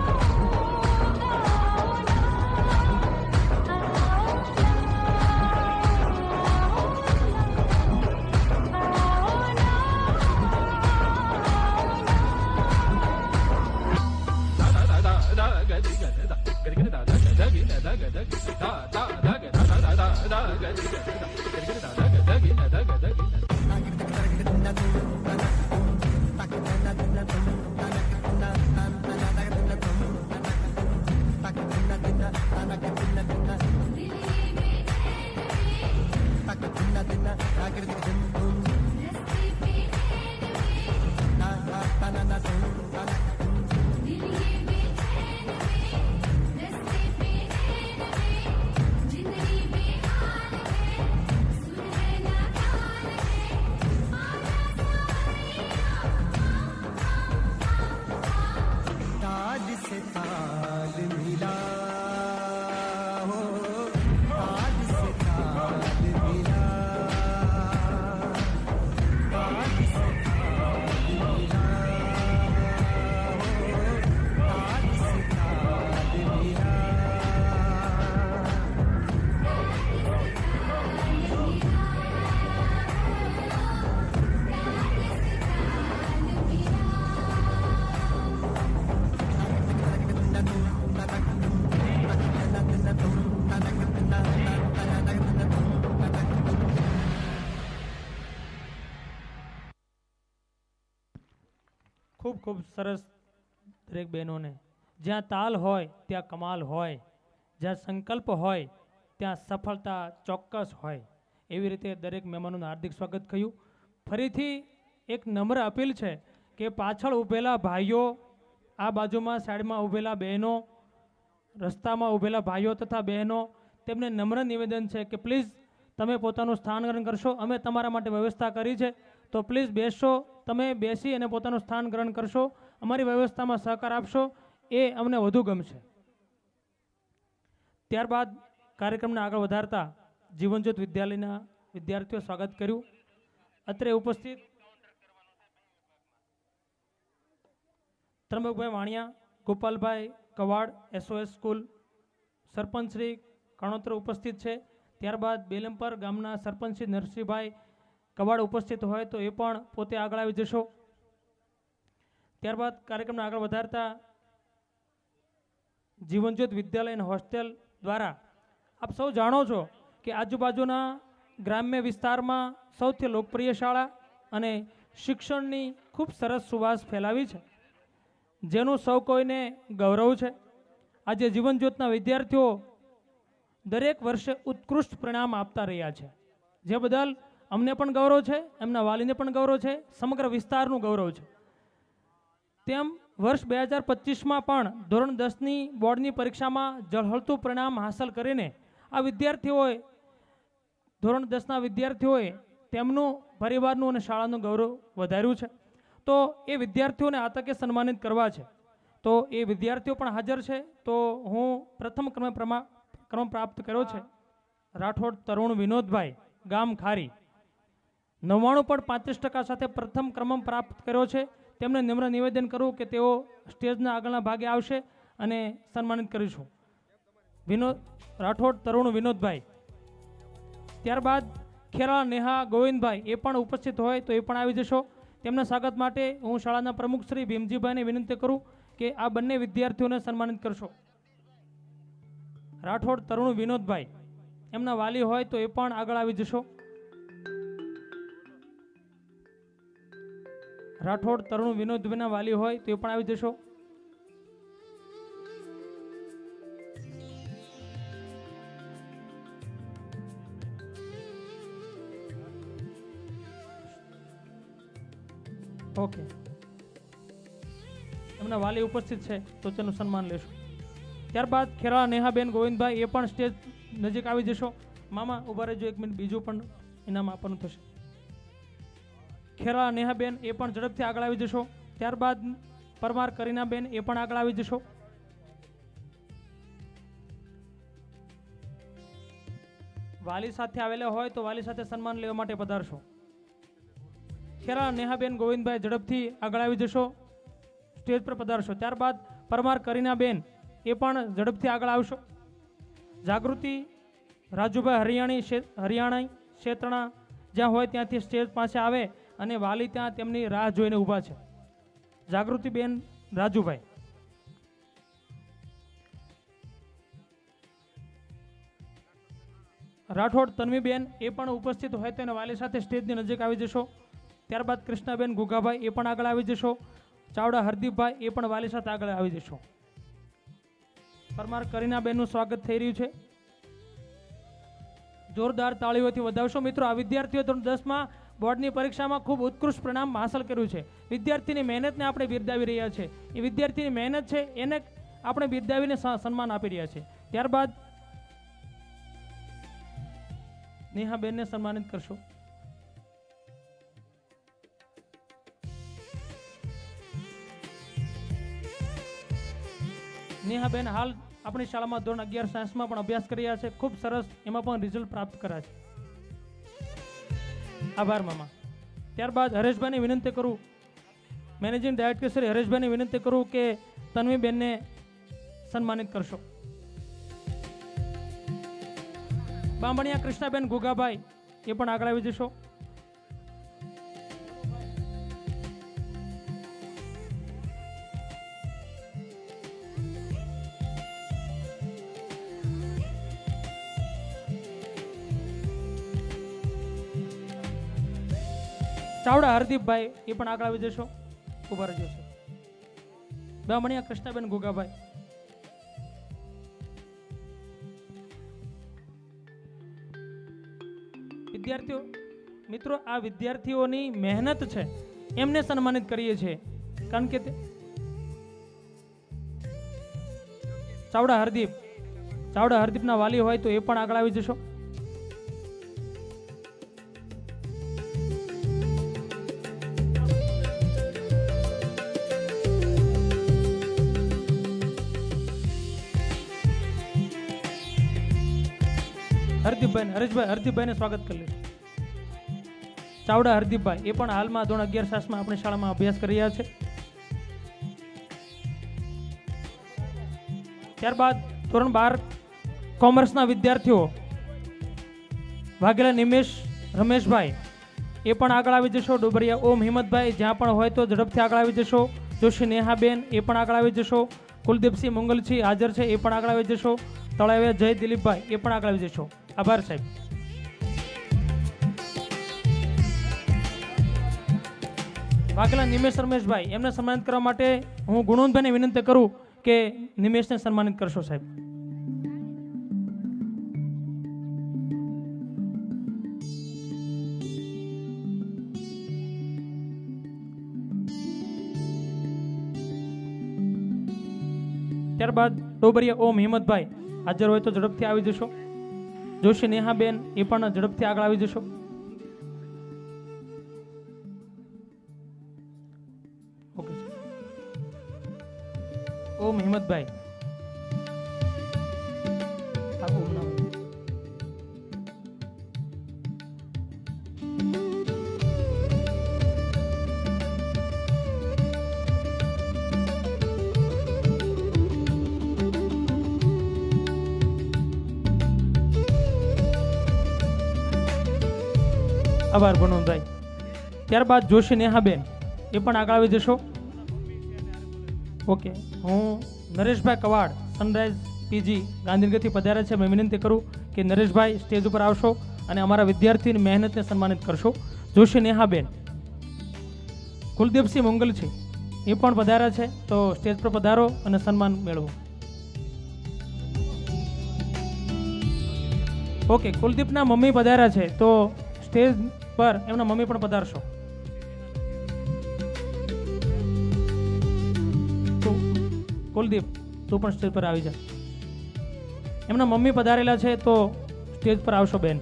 ખૂબ ખૂબ સરસ દરેક બહેનોને. જ્યાં તાલ હોય ત્યાં કમાલ હોય, જ્યાં સંકલ્પ હોય ત્યાં સફળતા ચોક્કસ હોય. એવી રીતે દરેક મહેમાનોનું હાર્દિક સ્વાગત કર્યું. ફરીથી એક નમ્ર અપીલ છે કે પાછળ ઊભેલા ભાઈઓ, આ બાજુમાં સાઈડમાં ઊભેલા બહેનો, રસ્તામાં ઊભેલા ભાઈઓ તથા બહેનો, તેમને નમ્ર નિવેદન છે કે પ્લીઝ તમે પોતાનું સ્થાન ગ્રહણ કરશો. અમે તમારા માટે વ્યવસ્થા કરી છે, તો પ્લીઝ બેસશો. તમે બેસી અને પોતાનું સ્થાન ગ્રહણ કરશો, અમારી વ્યવસ્થામાં સહકાર આપશો, એ અમને વધુ ગમશે. ત્યારબાદ કાર્યક્રમને આગળ વધારતા જીવનજ્યોત વિદ્યાલયના વિદ્યાર્થીઓ સ્વાગત કર્યું. અત્રે ઉપસ્થિત ત્રંબકભાઈ વાણિયા, ગોપાલભાઈ કવાડ, SOS સ્કૂલ સરપંચ શ્રી કણોત્ર ઉપસ્થિત છે. ત્યારબાદ બેલમપર ગામના સરપંચ શ્રી નરસિંહભાઈ કવાડ ઉપસ્થિત હોય તો એ પણ પોતે આગળ આવી જશો. ત્યારબાદ કાર્યક્રમને આગળ વધારતા જીવનજ્યોત વિદ્યાલય અને હોસ્ટેલ દ્વારા આપ સૌ જાણો છો કે આજુબાજુના ગ્રામ્ય વિસ્તારમાં સૌથી લોકપ્રિય શાળા અને શિક્ષણની ખૂબ સરસ સુવાસ ફેલાવી છે, જેનું સૌ કોઈને ગૌરવ છે. આજે જીવનજ્યોતના વિદ્યાર્થીઓ દરેક વર્ષે ઉત્કૃષ્ટ પરિણામ આપતા રહ્યા છે, જે બદલ અમને પણ ગૌરવ છે, એમના વાલીને પણ ગૌરવ છે, સમગ્ર વિસ્તારનું ગૌરવ છે. તેમ વર્ષ 2025માં પણ ધોરણ 10ની બોર્ડની પરીક્ષામાં ઝળહળતું પરિણામ હાંસલ કરીને આ વિદ્યાર્થીઓએ, ધોરણ 10ના વિદ્યાર્થીઓએ તેમનું પરિવારનું અને શાળાનું ગૌરવ વધાર્યું છે. તો એ વિદ્યાર્થીઓને આ તકે સન્માનિત કરવા છે. તો એ વિદ્યાર્થીઓ પણ હાજર છે. તો હું પ્રથમ ક્રમ પ્રાપ્ત કર્યો છે રાઠોડ તરુણ વિનોદભાઈ, ગામ ખારી, 99.35% સાથે પ્રથમ ક્રમ પ્રાપ્ત કર્યો છે. તેમને નમ્ર નિવેદન કરું કે તેઓ સ્ટેજના આગળના ભાગે આવશે અને સન્માનિત કરીશું. રાઠોડ તરુણ વિનોદભાઈ. ત્યારબાદ ખેરાળા નેહા ગોવિંદભાઈ એ પણ ઉપસ્થિત હોય તો એ પણ આવી જશો. તેમના સ્વાગત માટે હું શાળાના પ્રમુખ શ્રી ભીમજીભાઈને વિનંતી કરું કે આ બંને વિદ્યાર્થીઓને સન્માનિત કરશો. રાઠોડ તરુણ વિનોદભાઈ, એમના વાલી હોય તો એ પણ આગળ આવી જશો. રાઠોડ તરુણ વિનોદભાઈના વાલી હોય તો એ પણ આવી જશો. ઓકે, એમના વાલી ઉપસ્થિત છે તો તેનું સન્માન લેશું. ત્યારબાદ ખેરાળા નેહાબેન ગોવિંદભાઈ એ પણ સ્ટેજ નજીક આવી જશો. મામા ઊભા રહેજો 1 મિનિટ, બીજું પણ ઇનામ આપવાનું થશે. ખેરાળા નેહાબેન એ પણ ઝડપથી આગળ આવી જશો. ત્યારબાદ પરમાર કરીનાબેન એ પણ આગળ આવી જશો. વાલી સાથે આવેલા હોય તો વાલી સાથે સન્માન લેવા માટે પધારશો. ખેરાળા નેહાબેન ગોવિંદભાઈ ઝડપથી આગળ આવી જશો, સ્ટેજ પર પધારશો. ત્યારબાદ પરમાર કરીનાબેન એ પણ ઝડપથી આગળ આવશો. જાગૃતિ રાજુભાઈ હરિયાણા ક્ષેત્રના જ્યાં હોય ત્યાંથી સ્ટેજ પાસે આવે અને વાલી ત્યાં તેમની રાહ જોઈને ઊભા છે. જાગૃતિબેન રાજુભાઈ. રાઠોડ તન્વીબેન એ પણ ઉપસ્થિત હોય તો એના વાલી સાથે સ્ટેજની નજીક આવી જશો. ત્યારબાદ કૃષ્ણાબેન ગુગાભાઈ એ પણ આગળ આવી જશો. ચાવડા હરદીપભાઈ એ પણ વાલી સાથે આગળ આવી જશો. પરમાર કરીનાબેનનું સ્વાગત થઈ રહ્યું છે. જોરદાર તાળીઓથી વધાવશો. મિત્રો, આ વિદ્યાર્થીઓ ધોરણ 10માં બોર્ડની પરીક્ષામાં ખૂબ ઉત્કૃષ્ટ પરિણામ હાંસલ કર્યું છે. વિદ્યાર્થીની મહેનતને આપણે બિરદાવી રહ્યા છે. એ વિદ્યાર્થીની મહેનત છે એને આપણે બિરદાવીને સન્માન આપી રહ્યા છે. ત્યારબાદ નેહાબેનને સન્માનિત કરશો. નેહાબેન હાલ આપણી શાળામાં ધોરણ 11 સાયન્સમાં પણ અભ્યાસ કરી રહ્યા છે. ખૂબ સરસ, એમાં પણ રિઝલ્ટ પ્રાપ્ત કર્યા છે. આભાર મામા. ત્યારબાદ હરેશભાઈને વિનંતી કરું, મેનેજિંગ ડાયરેક્ટર શ્રી હરેશભાઈને વિનંતી કરું કે તન્વીબેનને સન્માનિત કરશો. બાંભણિયા કૃષ્ણાબેન ગુગાભાઈ એ પણ આગળ આવી જશો. ચાવડા હરદીપભાઈ એ પણ આગળ આવી જશો. ઉભા રહેજો સર. બામણિયા કૃષ્ણાબેન ગુગાભાઈ. વિદ્યાર્થીઓ મિત્રો, આ વિદ્યાર્થીઓની મહેનત છે એમને સન્માનિત કરીએ છીએ, કારણ કે ચાવડા હરદીપના વાલી હોય તો એ પણ આગળ આવી જશો. હરદીપભાઈને સ્વાગત કરી લેજો. ચાવડા હરદીપભાઈ એ પણ હાલમાં ધોરણ 11 માં આપણી શાળામાં અભ્યાસ કરી રહ્યા છે. ત્યારબાદ ધોરણ 12 કોમર્સના વિદ્યાર્થીઓ વાઘેલા નિમેશ રમેશભાઈ એ પણ આગળ આવી જશો. ડોબરિયા ઓમ હિંમતભાઈ જ્યાં પણ હોય તો ઝડપથી આગળ આવી જશો. જોશી નેહાબેન એ પણ આગળ આવી જશો. કુલદીપસિંહ મંગલસિંહ હાજર છે, એ પણ આગળ આવી જશો. તળાવિયા જય દિલીપભાઈ એ પણ આગળ આવી જશો. આભાર સાહેબ. વાઘેલા નિમેશ રમેશભાઈ એમને સન્માનિત કરવા માટે હું ગુણવંતભાઈને વિનંતી કરું કે નિમેશને સન્માનિત કરશો સાહેબ. ત્યારબાદ ડોબરિયા ઓમ હિંમતભાઈ હાજર હોય તો ઝડપથી આવી જશો. જોશી નેહાબેન એ પણ ઝડપથી આગળ આવી જશો. ઓકે ઓમ હિંમતભાઈ આભાર ભણવંતભાઈ. ત્યારબાદ જોશી નેહાબેન એ પણ આગળ આવી જશો. ઓકે, હું નરેશભાઈ કવાડ સનરાઈઝ પીજી ગાંધીનગરથી પધાર્યા છે. મેં વિનંતી કરું કે નરેશભાઈ સ્ટેજ ઉપર આવશો અને અમારા વિદ્યાર્થીની મહેનતને સન્માનિત કરશો. જોશી નેહાબેન, કુલદીપસિંહ મંગલ છે એ પણ પધાર્યા છે, તો સ્ટેજ પર પધારો અને સન્માન મેળવો. ઓકે, કુલદીપના મમ્મી પધાર્યા છે, તો સ્ટેજ પર એમના મમ્મી પણ પધારશો. કુલદીપ, તું પણ સ્ટેજ પર આવી જા. એમના મમ્મી પધારેલા છે, તો સ્ટેજ પર આવશો બેન.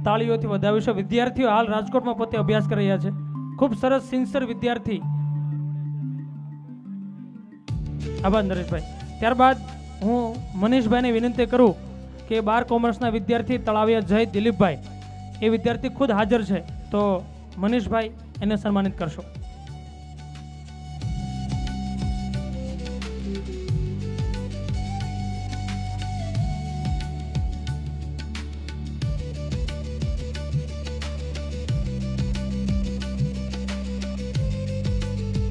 તાળીઓથી વધાવીશું. વિદ્યાર્થીઓ હાલ રાજકોટમાં પોતે અભ્યાસ કરી રહ્યા છે. ખૂબ સરસ સિન્સિયર વિદ્યાર્થી. આભાર નરેશભાઈ. ત્યારબાદ હું મનીષભાઈને વિનંતી કરું કે 12 કોમર્સના વિદ્યાર્થી તળાવિયા જય દિલીપભાઈ એ વિદ્યાર્થી ખુદ હાજર છે, તો મનીષભાઈ એને સન્માનિત કરશો.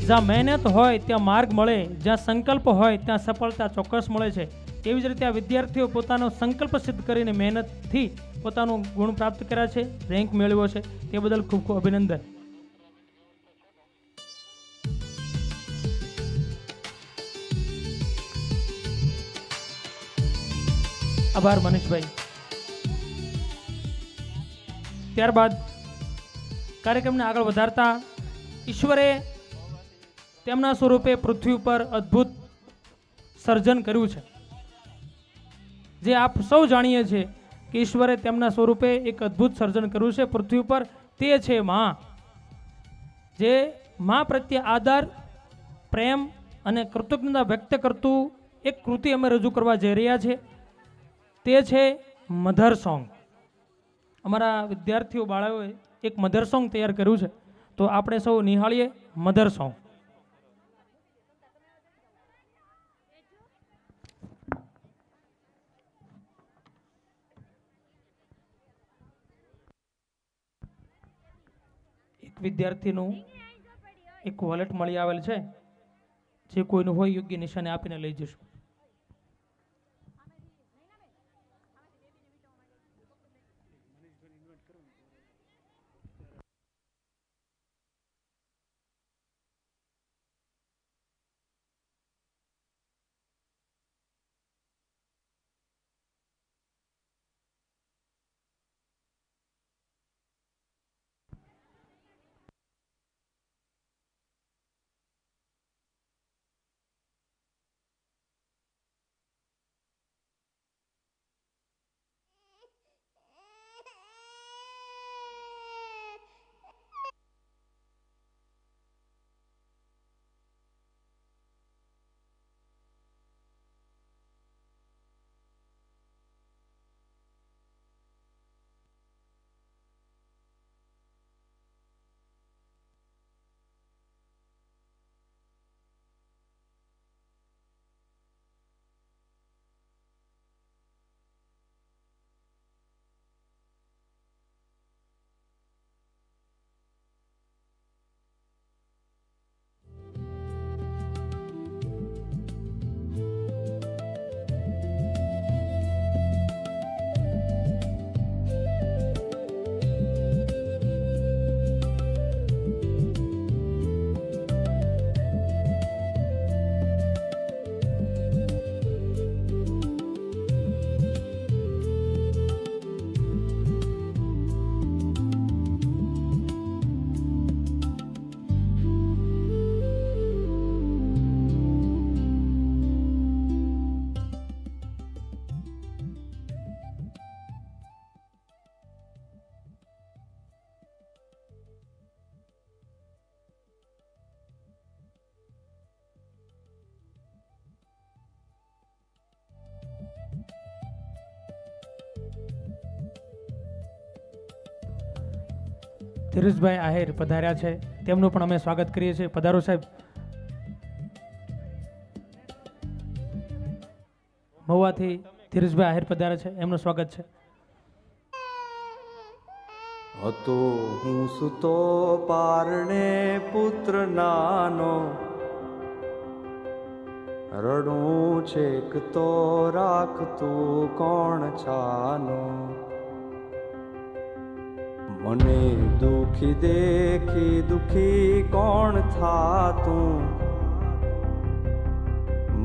જ્યાં મહેનત હોય ત્યાં માર્ગ મળે, જ્યાં સંકલ્પ હોય ત્યાં સફળતા ચોક્કસ મળે છે. તેવી જ રીતે આ વિદ્યાર્થીઓ પોતાનો સંકલ્પ સિદ્ધ કરીને મહેનતથી પોતાનું ગુણ પ્રાપ્ત કર્યા છે, રેન્ક મેળવ્યો છે, તે બદલ ખૂબ ખૂબ અભિનંદન. આભાર મનીષભાઈ. ત્યારબાદ કાર્યક્રમને આગળ વધારતા ઈશ્વરે તેમના સ્વરૂપે પૃથ્વી ઉપર અદ્ભુત સર્જન કર્યું છે. જે આપ સૌ જાણીએ છીએ કે ઈશ્વરે તેમના સ્વરૂપે એક અદ્ભુત સર્જન કર્યું છે પૃથ્વી ઉપર. તે છે માં. જે માં પ્રત્યે આદર, પ્રેમ અને કૃતજ્ઞતા વ્યક્ત કરતું એક કૃતિ અમે રજૂ કરવા જઈ રહ્યા છીએ. તે છે મધર સોંગ. અમારા વિદ્યાર્થીઓ બાળકોએ એક મધર સોંગ તૈયાર કર્યું છે, તો આપણે સૌ નિહાળીએ મધર સોંગ. વિદ્યાર્થીનું એક વોલેટ મળી આવેલ છે, જે કોઈનું હોય યોગ્ય નિશાને આપીને લઈ જશું. ધીરજભાઈ આહિર પધાર્યા છે, તેમનું પણ અમે સ્વાગત કરીએ છીએ. પધારો સાહેબ. મહુવાથી ધીરજભાઈ આહિર પધાર્યા છે, એમનું સ્વાગત છે. હતો હું સુતો પારણે પુત્ર નાનો, રડું છેક તો રાખતું કોણ છાનો, મને દુખી દેખી દુખી કોણ થાતું,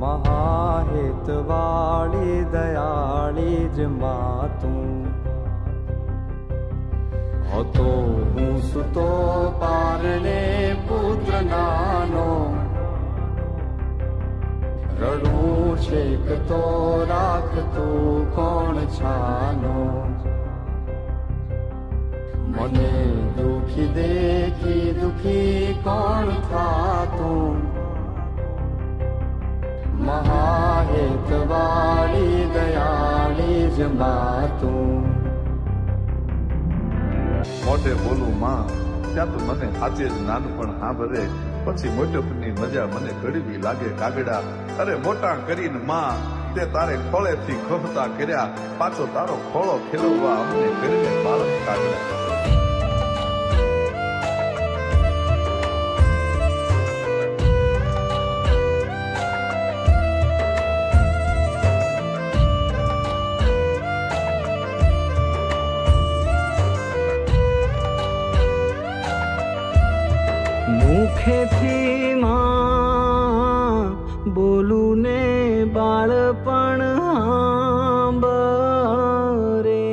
મહાહેતવાળી દયાળી જ માતું. હતો હું સુતો પારણે પુત્ર નાનો, રડું છેક તો રાખતું કોણ છાનો, મને દુખી દેખી દુખી કોણ થાતું, મહાહેતવાળી દયાળી જ માતું. મોઢે બોલું માં ત્યાં તો મને આજે જ નાનપણ સાંભળે, પછી મોટપની મજા મને ગળવી લાગે કાગડા. અરે મોટા કરીને માં તે તારે ખોળેથી ખોફતા કર્યા, પાછો તારો ખોળો ખેલવવા અમને કરીને બાળક કાગડા. મુખેથી માં બોલું ને બાળપણ સાંભળે,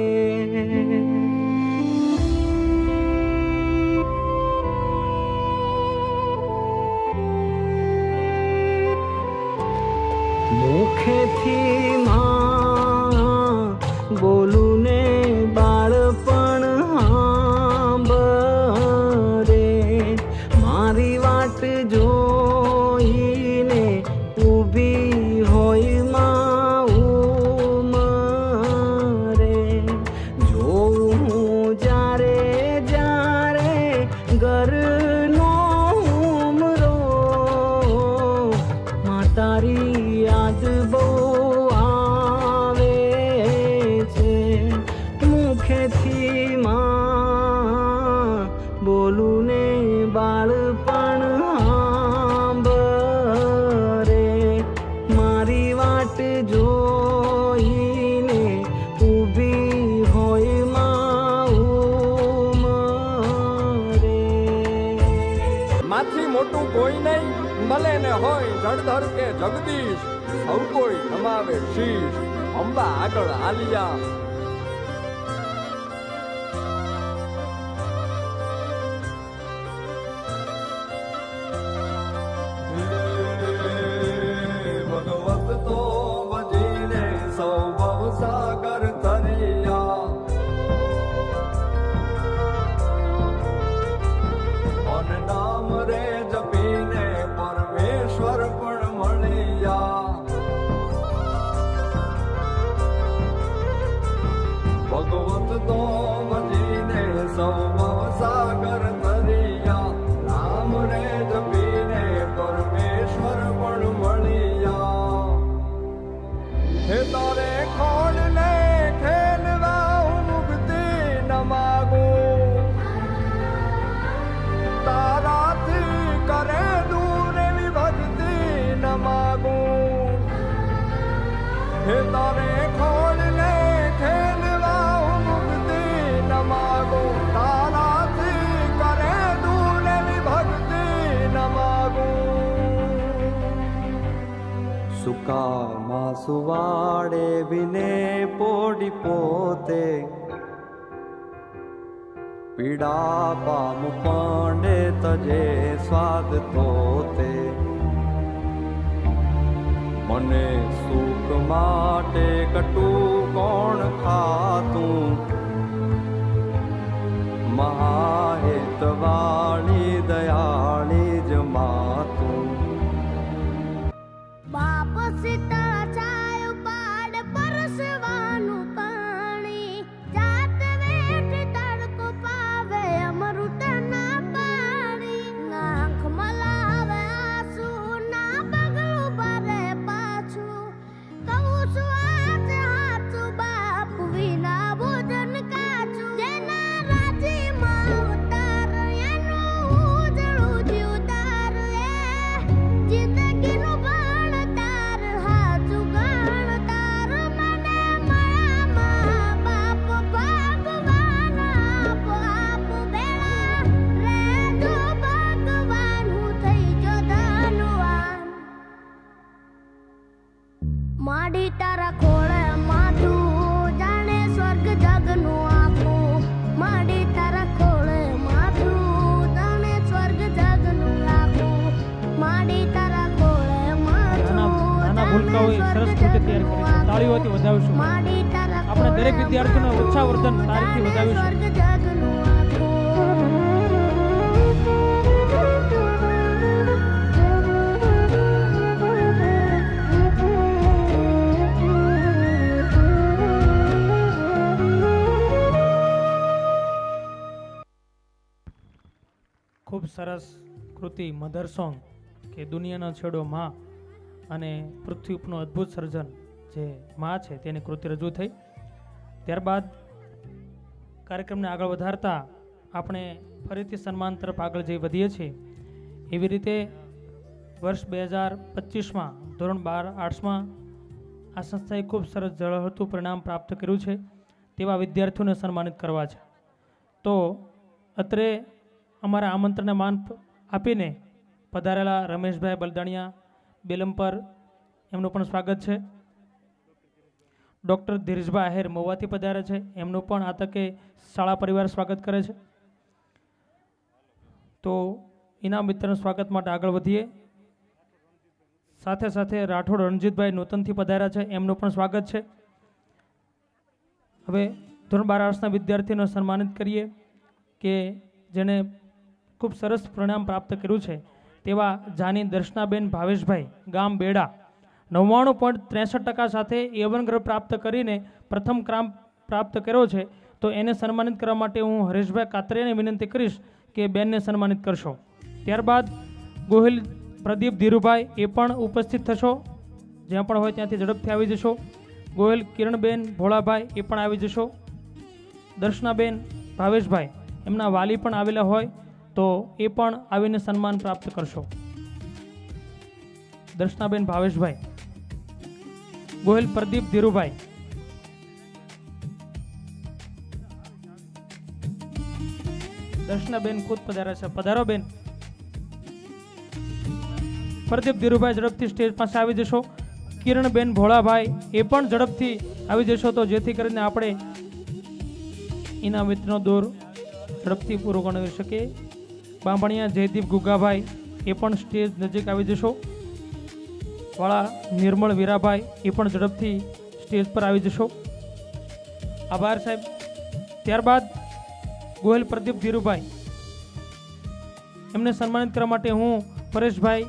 મુખેથી માં બોલું ને બાળપણ સાંભળે, મારી વાટ જોઈને ઊભી હોય માં ઉમરે, જોઉં જ્યારે જ્યારે ઘરનો ઉમરો, માં તારી યાદ બહુ આવે છે. મુખેથી માં બોલું ને કોઈ નહીં, ભલે ને હોય જળધર કે જગદીશ, સૌ કોઈ નમાવે શીશ, અંબા આગળ આલિયા. ભગવત તો ભજીને સૌ ભવસાગર તરિયા, મન નામ રે જપીને પરમેશ્વર પણ મળ્યા. ભગવત તો ભજીને સૌ ભવસાગર તરિયા, નામ રે જપીને પરમેશ્વર પણ મળ્યા. હે તારે ખોડ ને ખેલવા હું મુક્તિ ન માગું, તારાથી કરે દૂર એવી ભક્તિ ન માગું. હે તારે ખોડ ને ખેલવા હું મુક્તિ ન માગું, તારાથી કરે દૂર એવી ભક્તિ ન માગું. સુકામાં સુવાડે વિને પોડી પોતે, પીડા પામું પાંડે તજે સ્વાદ તોતે. મને સુખ માટે કટું કોણ ખાતું, મહાહેતવાળી દયાળી જ માતું. બાપ સીતા છાયો પાડ પરસવાનું પાણી, જાત વેઠ તડકો પાવે અમૃત ના પાણી. નાખ મલાવે આંસુ ના પગલું ભરે પાછું, કહું છું આજ હાચું બાપ વિના ભોજન કાચું. જેના રાજીમાં ઉતાર એનું ઉજળું જીવ તાર, એ જિંદગીનું ભણતાર હાચું ગણતાર. મને મળ્યામાં બાપ ભગવાન આપ આપ બેડા રેજો ભગવાન, હું થઈ ગયો ધનવાન. માડી તારા ખોળે માથું, જાણે સ્વર્ગ જગનું આખું. માડી તારા ખોળે માથું, જાણે સ્વર્ગ જગનું આખું. માડી તારા ખોળે માથું, નાના ભૂલકાઓએ સરસ કૃતિ તૈયાર કરી છે. તાળીઓથી વધાવીશું. માડી તારા આપણે દરેક વિદ્યાર્થીઓને ઉત્સાહવર્ધન તારીખથી વધાવીશું. સ્વર્ગ જગનું ખૂબ સરસ કૃતિ મધર સોંગ કે દુનિયાનો છેડો માં અને પૃથ્વી ઉપનું અદ્ભુત સર્જન જે માં છે તેની કૃતિ રજૂ થઈ. ત્યારબાદ કાર્યક્રમને આગળ વધારતા આપણે ફરીથી સન્માન તરફ આગળ જઈ વધીએ છીએ. એવી રીતે વર્ષ 2025માં ધોરણ 12 આર્ટ્સમાં આ સંસ્થાએ ખૂબ સરસ ઝળહળતું પરિણામ પ્રાપ્ત કર્યું છે તેવા વિદ્યાર્થીઓને સન્માનિત કરવા છે. તો અત્રે અમારા આમંત્રણને માન આપીને પધારેલા રમેશભાઈ બલદાણિયા બેલમપર, એમનું પણ સ્વાગત છે. ડૉક્ટર ધીરજભાઈ આહેર મહુવાથી પધારે છે, એમનું પણ આ તકે શાળા પરિવાર સ્વાગત કરે છે. તો ઇનામ વિતરણ સ્વાગત માટે આગળ વધીએ. સાથે સાથે રાઠોડ રણજીતભાઈ નૂતનથી પધાર્યા છે, એમનું પણ સ્વાગત છે. હવે ધોરણ 12 આર્ટ્સના વિદ્યાર્થીઓને સન્માનિત કરીએ કે જેણે ખૂબ સરસ પરિણામ પ્રાપ્ત કર્યું છે તેવા જાની દર્શનાબેન ભાવેશભાઈ ગામ બેડા 99.63% સાથે A1 ગ્રેડ પ્રાપ્ત કરીને પ્રથમ ક્રમ પ્રાપ્ત કર્યો છે. તો એને સન્માનિત કરવા માટે હું હરેશભાઈ કાતરિયાને વિનંતી કરીશ કે બેનને સન્માનિત કરશો. ત્યારબાદ ગોહિલ પ્રદીપ ધીરુભાઈ એ પણ ઉપસ્થિત થશો, જ્યાં પણ હોય ત્યાંથી ઝડપથી આવી જશો. ગોહિલ કિરણબેન ભોળાભાઈ એ પણ આવી જશો. દર્શનાબેન ભાવેશભાઈ એમના વાલી પણ આવેલા હોય તો એ પણ આવીને સન્માન પ્રાપ્ત કરશો. દર્શનાબેન ભાવેશભાઈ, ગોહિલ પ્રદીપ ધીરુભાઈ, દર્શનાબેન ખુદ પધાર્યા છે, પધારો બેન. પ્રદીપ ધીરુભાઈ ઝડપથી સ્ટેજ પાસે આવી જશો. કિરણબેન ભોળાભાઈ એ પણ ઝડપથી આવી જશો, તો જેથી કરીને આપણે ઇનામ વિતરણનો દોર ઝડપથી પૂરો કરી શકીએ. બાંભણિયા જયદીપ ગુગાભાઈ એ પણ સ્ટેજ નજીક આવી જશો. વાળા નિર્મળ વીરાભાઈ એ પણ ઝડપથી સ્ટેજ પર આવી જશો. આભાર સાહેબ. ત્યારબાદ ગોહિલ પ્રદીપ ધીરુભાઈ એમને સન્માનિત કરવા માટે હું પરેશભાઈ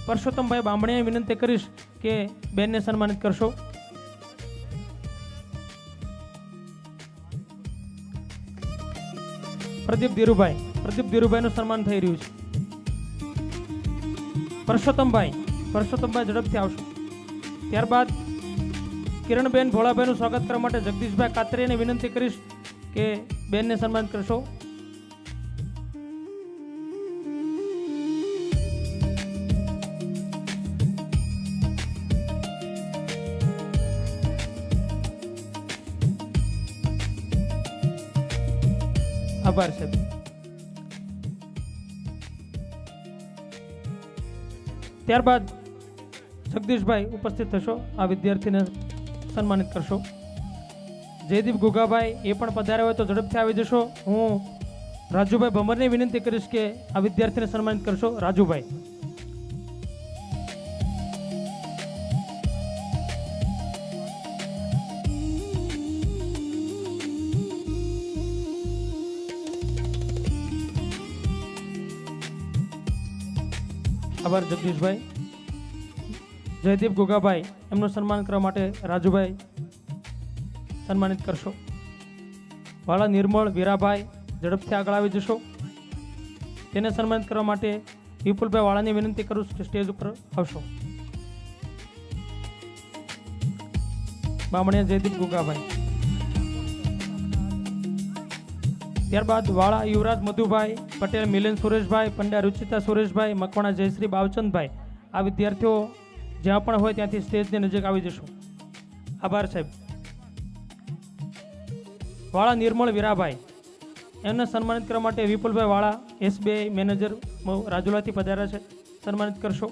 પરસોત્તમભાઈ બાંભણિયા વિનંતી કરીશ કે બેનને સન્માનિત કરશો. પ્રદીપ ધીરુભાઈનું સન્માન થઈ રહ્યું છે. પરસોત્તમભાઈ ઝડપથી આવશો. ત્યારબાદ કિરણબેન ભોળાભાઈનું સ્વાગત કરવા માટે જગદીશભાઈ કાતરીયાને વિનંતી કરીશ કે બેનને સન્માનિત કરશો. આભાર સાહેબ. ત્યારબાદ જગદીશભાઈ ઉપસ્થિત થશો, આ વિદ્યાર્થીને સન્માનિત કરશો. જયદીપ ગુગાભાઈ એ પણ પધાર્યા હોય તો ઝડપથી આવી જશો. હું રાજુભાઈ ભમરને વિનંતી કરીશ કે આ વિદ્યાર્થીને સન્માનિત કરશો. રાજુભાઈ. આભાર જગદીશભાઈ. જયદીપ ગુગાભાઈ એમનું સન્માન કરવા માટે રાજુભાઈ સન્માનિત કરશો. વાળા નિર્મળ વીરાભાઈ ઝડપથી આગળ આવી જશો. તેને સન્માનિત કરવા માટે વિપુલભાઈ વાળાની વિનંતી કરું છું, સ્ટેજ ઉપર આવશો. બામણિયા જયદીપ ગુગાભાઈ. ત્યારબાદ વાળા યુવરાજ મધુભાઈ પટેલ, મિલન સુરેશભાઈ, પંડ્યા રુચિતા સુરેશભાઈ, મકવાણા જયશ્રી બાવચંદભાઈ, આ વિદ્યાર્થીઓ જ્યાં પણ હોય ત્યાંથી સ્ટેજની નજીક આવી જશો. આભાર સાહેબ. વાળા નિર્મળ વીરાભાઈ એમને સન્માનિત કરવા માટે વિપુલભાઈ વાળા SBI મેનેજર રાજુલાથી પધાર્યા છે, સન્માનિત કરશો.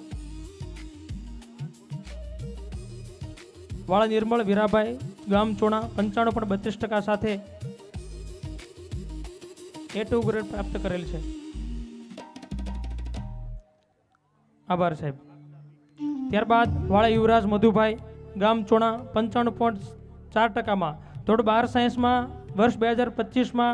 વાળા નિર્મળ વીરાભાઈ ગામ ચોણા 95.32% સાથે A2 ગ્રેડ પ્રાપ્ત કરેલ છે. આભાર સાહેબ. ત્યારબાદ વાળા યુવરાજ મધુભાઈ ગામ ચોણા 95.4%માં ધોરણ 12 સાયન્સમાં વર્ષ 2025માં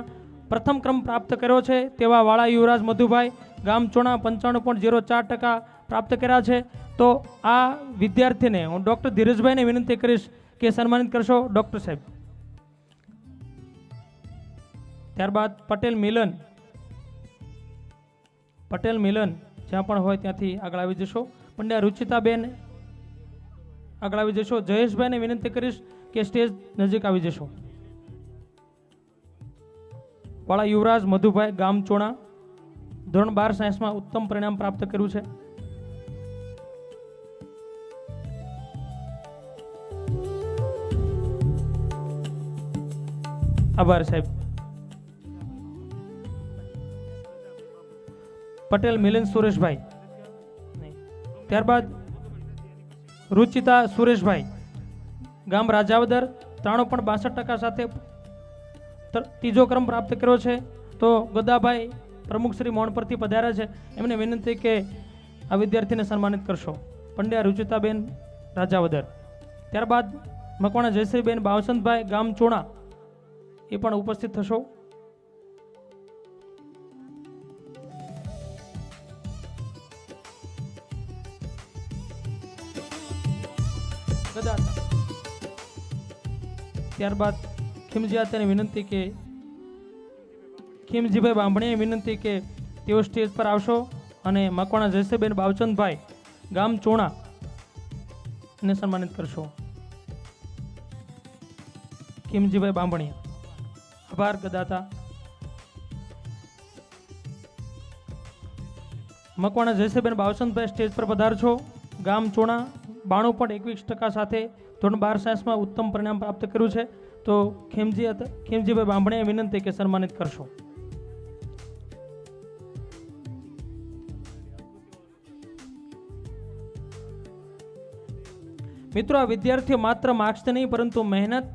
પ્રથમ ક્રમ પ્રાપ્ત કર્યો છે તેવા વાળા યુવરાજ મધુભાઈ ગામ ચોણા 95.04% પ્રાપ્ત કર્યા છે. તો આ વિદ્યાર્થીને હું ડૉક્ટર ધીરજભાઈને વિનંતી કરીશ કે સન્માનિત કરશો ડૉક્ટર સાહેબ. ત્યારબાદ પટેલ મિલન જ્યાં પણ હોય ત્યાંથી આગળ આવી જશો. પંડ્યા રુચિતાબેન આગળ આવી જશો. જયેશભાઈને વિનંતી કરીશ કે સ્ટેજ નજીક આવી જશો. વાળા યુવરાજ મધુભાઈ ગામ ચોણા ધોરણ 12 સાયન્સમાં ઉત્તમ પરિણામ પ્રાપ્ત કર્યું છે. આભાર સાહેબ. પટેલ મિલન સુરેશભાઈ. ત્યારબાદ રુચિતા સુરેશભાઈ ગામ રાજાવદર 93.62% સાથે ત્રીજો ક્રમ પ્રાપ્ત કર્યો છે. તો ગદાભાઈ પ્રમુખ શ્રી મોહન પરથી પધાર્યા છે, એમને વિનંતી કે આ વિદ્યાર્થીને સન્માનિત કરશો. પંડ્યા રુચિતાબેન રાજાવદર. ત્યારબાદ મકવાણા જયશ્રીબેન બાવસંતભાઈ ગામ ચોણા એ પણ ઉપસ્થિત થશો. ત્યારબાદ ખીમજીભાઈ વિનંતી કે ખીમજીભાઈ બાંભણીએ વિનંતી કે તેઓ સ્ટેજ પર આવશો અને મકવાણા જયશ્રીબેન બાવચંદભાઈ ગામ ચોણા ને સન્માનિત કરશો. ખીમજીભાઈ બાંભણીયા. આભાર ગદાતા. મકવાણા જયશ્રીબેન બાવચંદભાઈ સ્ટેજ પર પધારશો. ગામ ચોણા 92.21% સાથે ધોરણ 12 સાયન્સમાં ઉત્તમ પરિણામ પ્રાપ્ત કર્યું છે. તો ખીમજીભાઈ બાંભણીએ વિનંતી કે સન્માનિત કરશો. મિત્રો, આ વિદ્યાર્થીઓ માત્ર માર્ક્સથી નહીં પરંતુ મહેનત,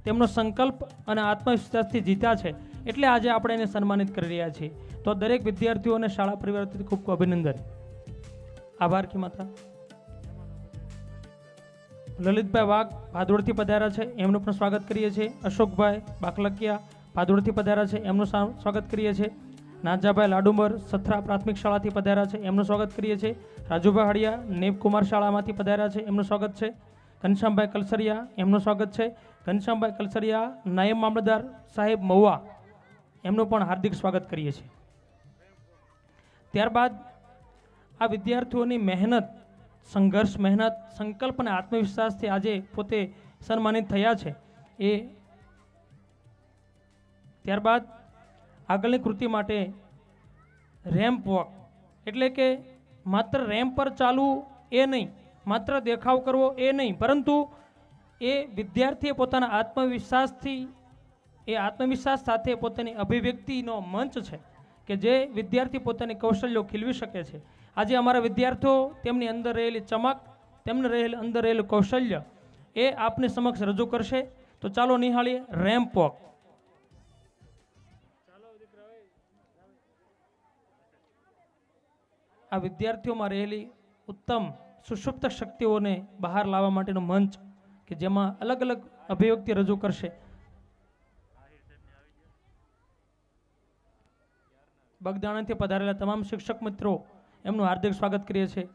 તેમનો સંકલ્પ અને આત્મવિશ્વાસથી જીત્યા છે, એટલે આજે આપણે એને સન્માનિત કરી રહ્યા છીએ. તો દરેક વિદ્યાર્થીઓને શાળા પરિવાર તરફથી ખૂબ ખૂબ અભિનંદન. આભાર કી માતા. લલિતભાઈ વાઘ ભાદોડથી પધાર્યા છે, એમનું પણ સ્વાગત કરીએ છીએ. અશોકભાઈ બાકલકિયા ભાદોડથી પધાર્યા છે, એમનું સ્વાગત કરીએ છીએ. નાજાભાઈ લાડુમર સથરા પ્રાથમિક શાળાથી પધાર્યા છે, એમનું સ્વાગત કરીએ છીએ. રાજુભાઈ હળિયા નેવકુમાર શાળામાંથી પધાર્યા છે, એમનું સ્વાગત છે. ઘનશ્યામભાઈ કલસરિયા, એમનું સ્વાગત છે. ઘનશ્યામભાઈ કલસરિયા નાયબ મામલતદાર સાહેબ મહુવા, એમનું પણ હાર્દિક સ્વાગત કરીએ છીએ. ત્યારબાદ આ વિદ્યાર્થીઓની મહેનત, સંઘર્ષ, મહેનત, સંકલ્પ અને આત્મવિશ્વાસથી આજે પોતે સન્માનિત થયા છે. એ ત્યારબાદ આગળની કૃતિ માટે રેમ્પ વોક, એટલે કે માત્ર રેમ્પ પર ચાલવું એ નહીં, માત્ર દેખાવ કરવો એ નહીં, પરંતુ એ વિદ્યાર્થીએ પોતાના આત્મવિશ્વાસથી, એ આત્મવિશ્વાસ સાથે પોતાની અભિવ્યક્તિનો મંચ છે કે જે વિદ્યાર્થી પોતાની કૌશલ્યો ખીલવી શકે છે. આજે અમારા વિદ્યાર્થીઓ તેમની અંદર રહેલી ચમક, તેમને રહેલું અંદર રહેલું કૌશલ્ય એ આપની સમક્ષ રજૂ કરશે. તો ચાલો નિહાળીએ રેમ્પ વોક. આ વિદ્યાર્થીઓમાં રહેલી ઉત્તમ સુષુપ્ત શક્તિઓને બહાર લાવવા માટેનો મંચ કે જેમાં અલગ અલગ અભિવ્યક્તિ રજૂ કરશે. બગદાણાથી પધારેલા તમામ શિક્ષક મિત્રો, એમનું હાર્દિક સ્વાગત કરીએ છીએ.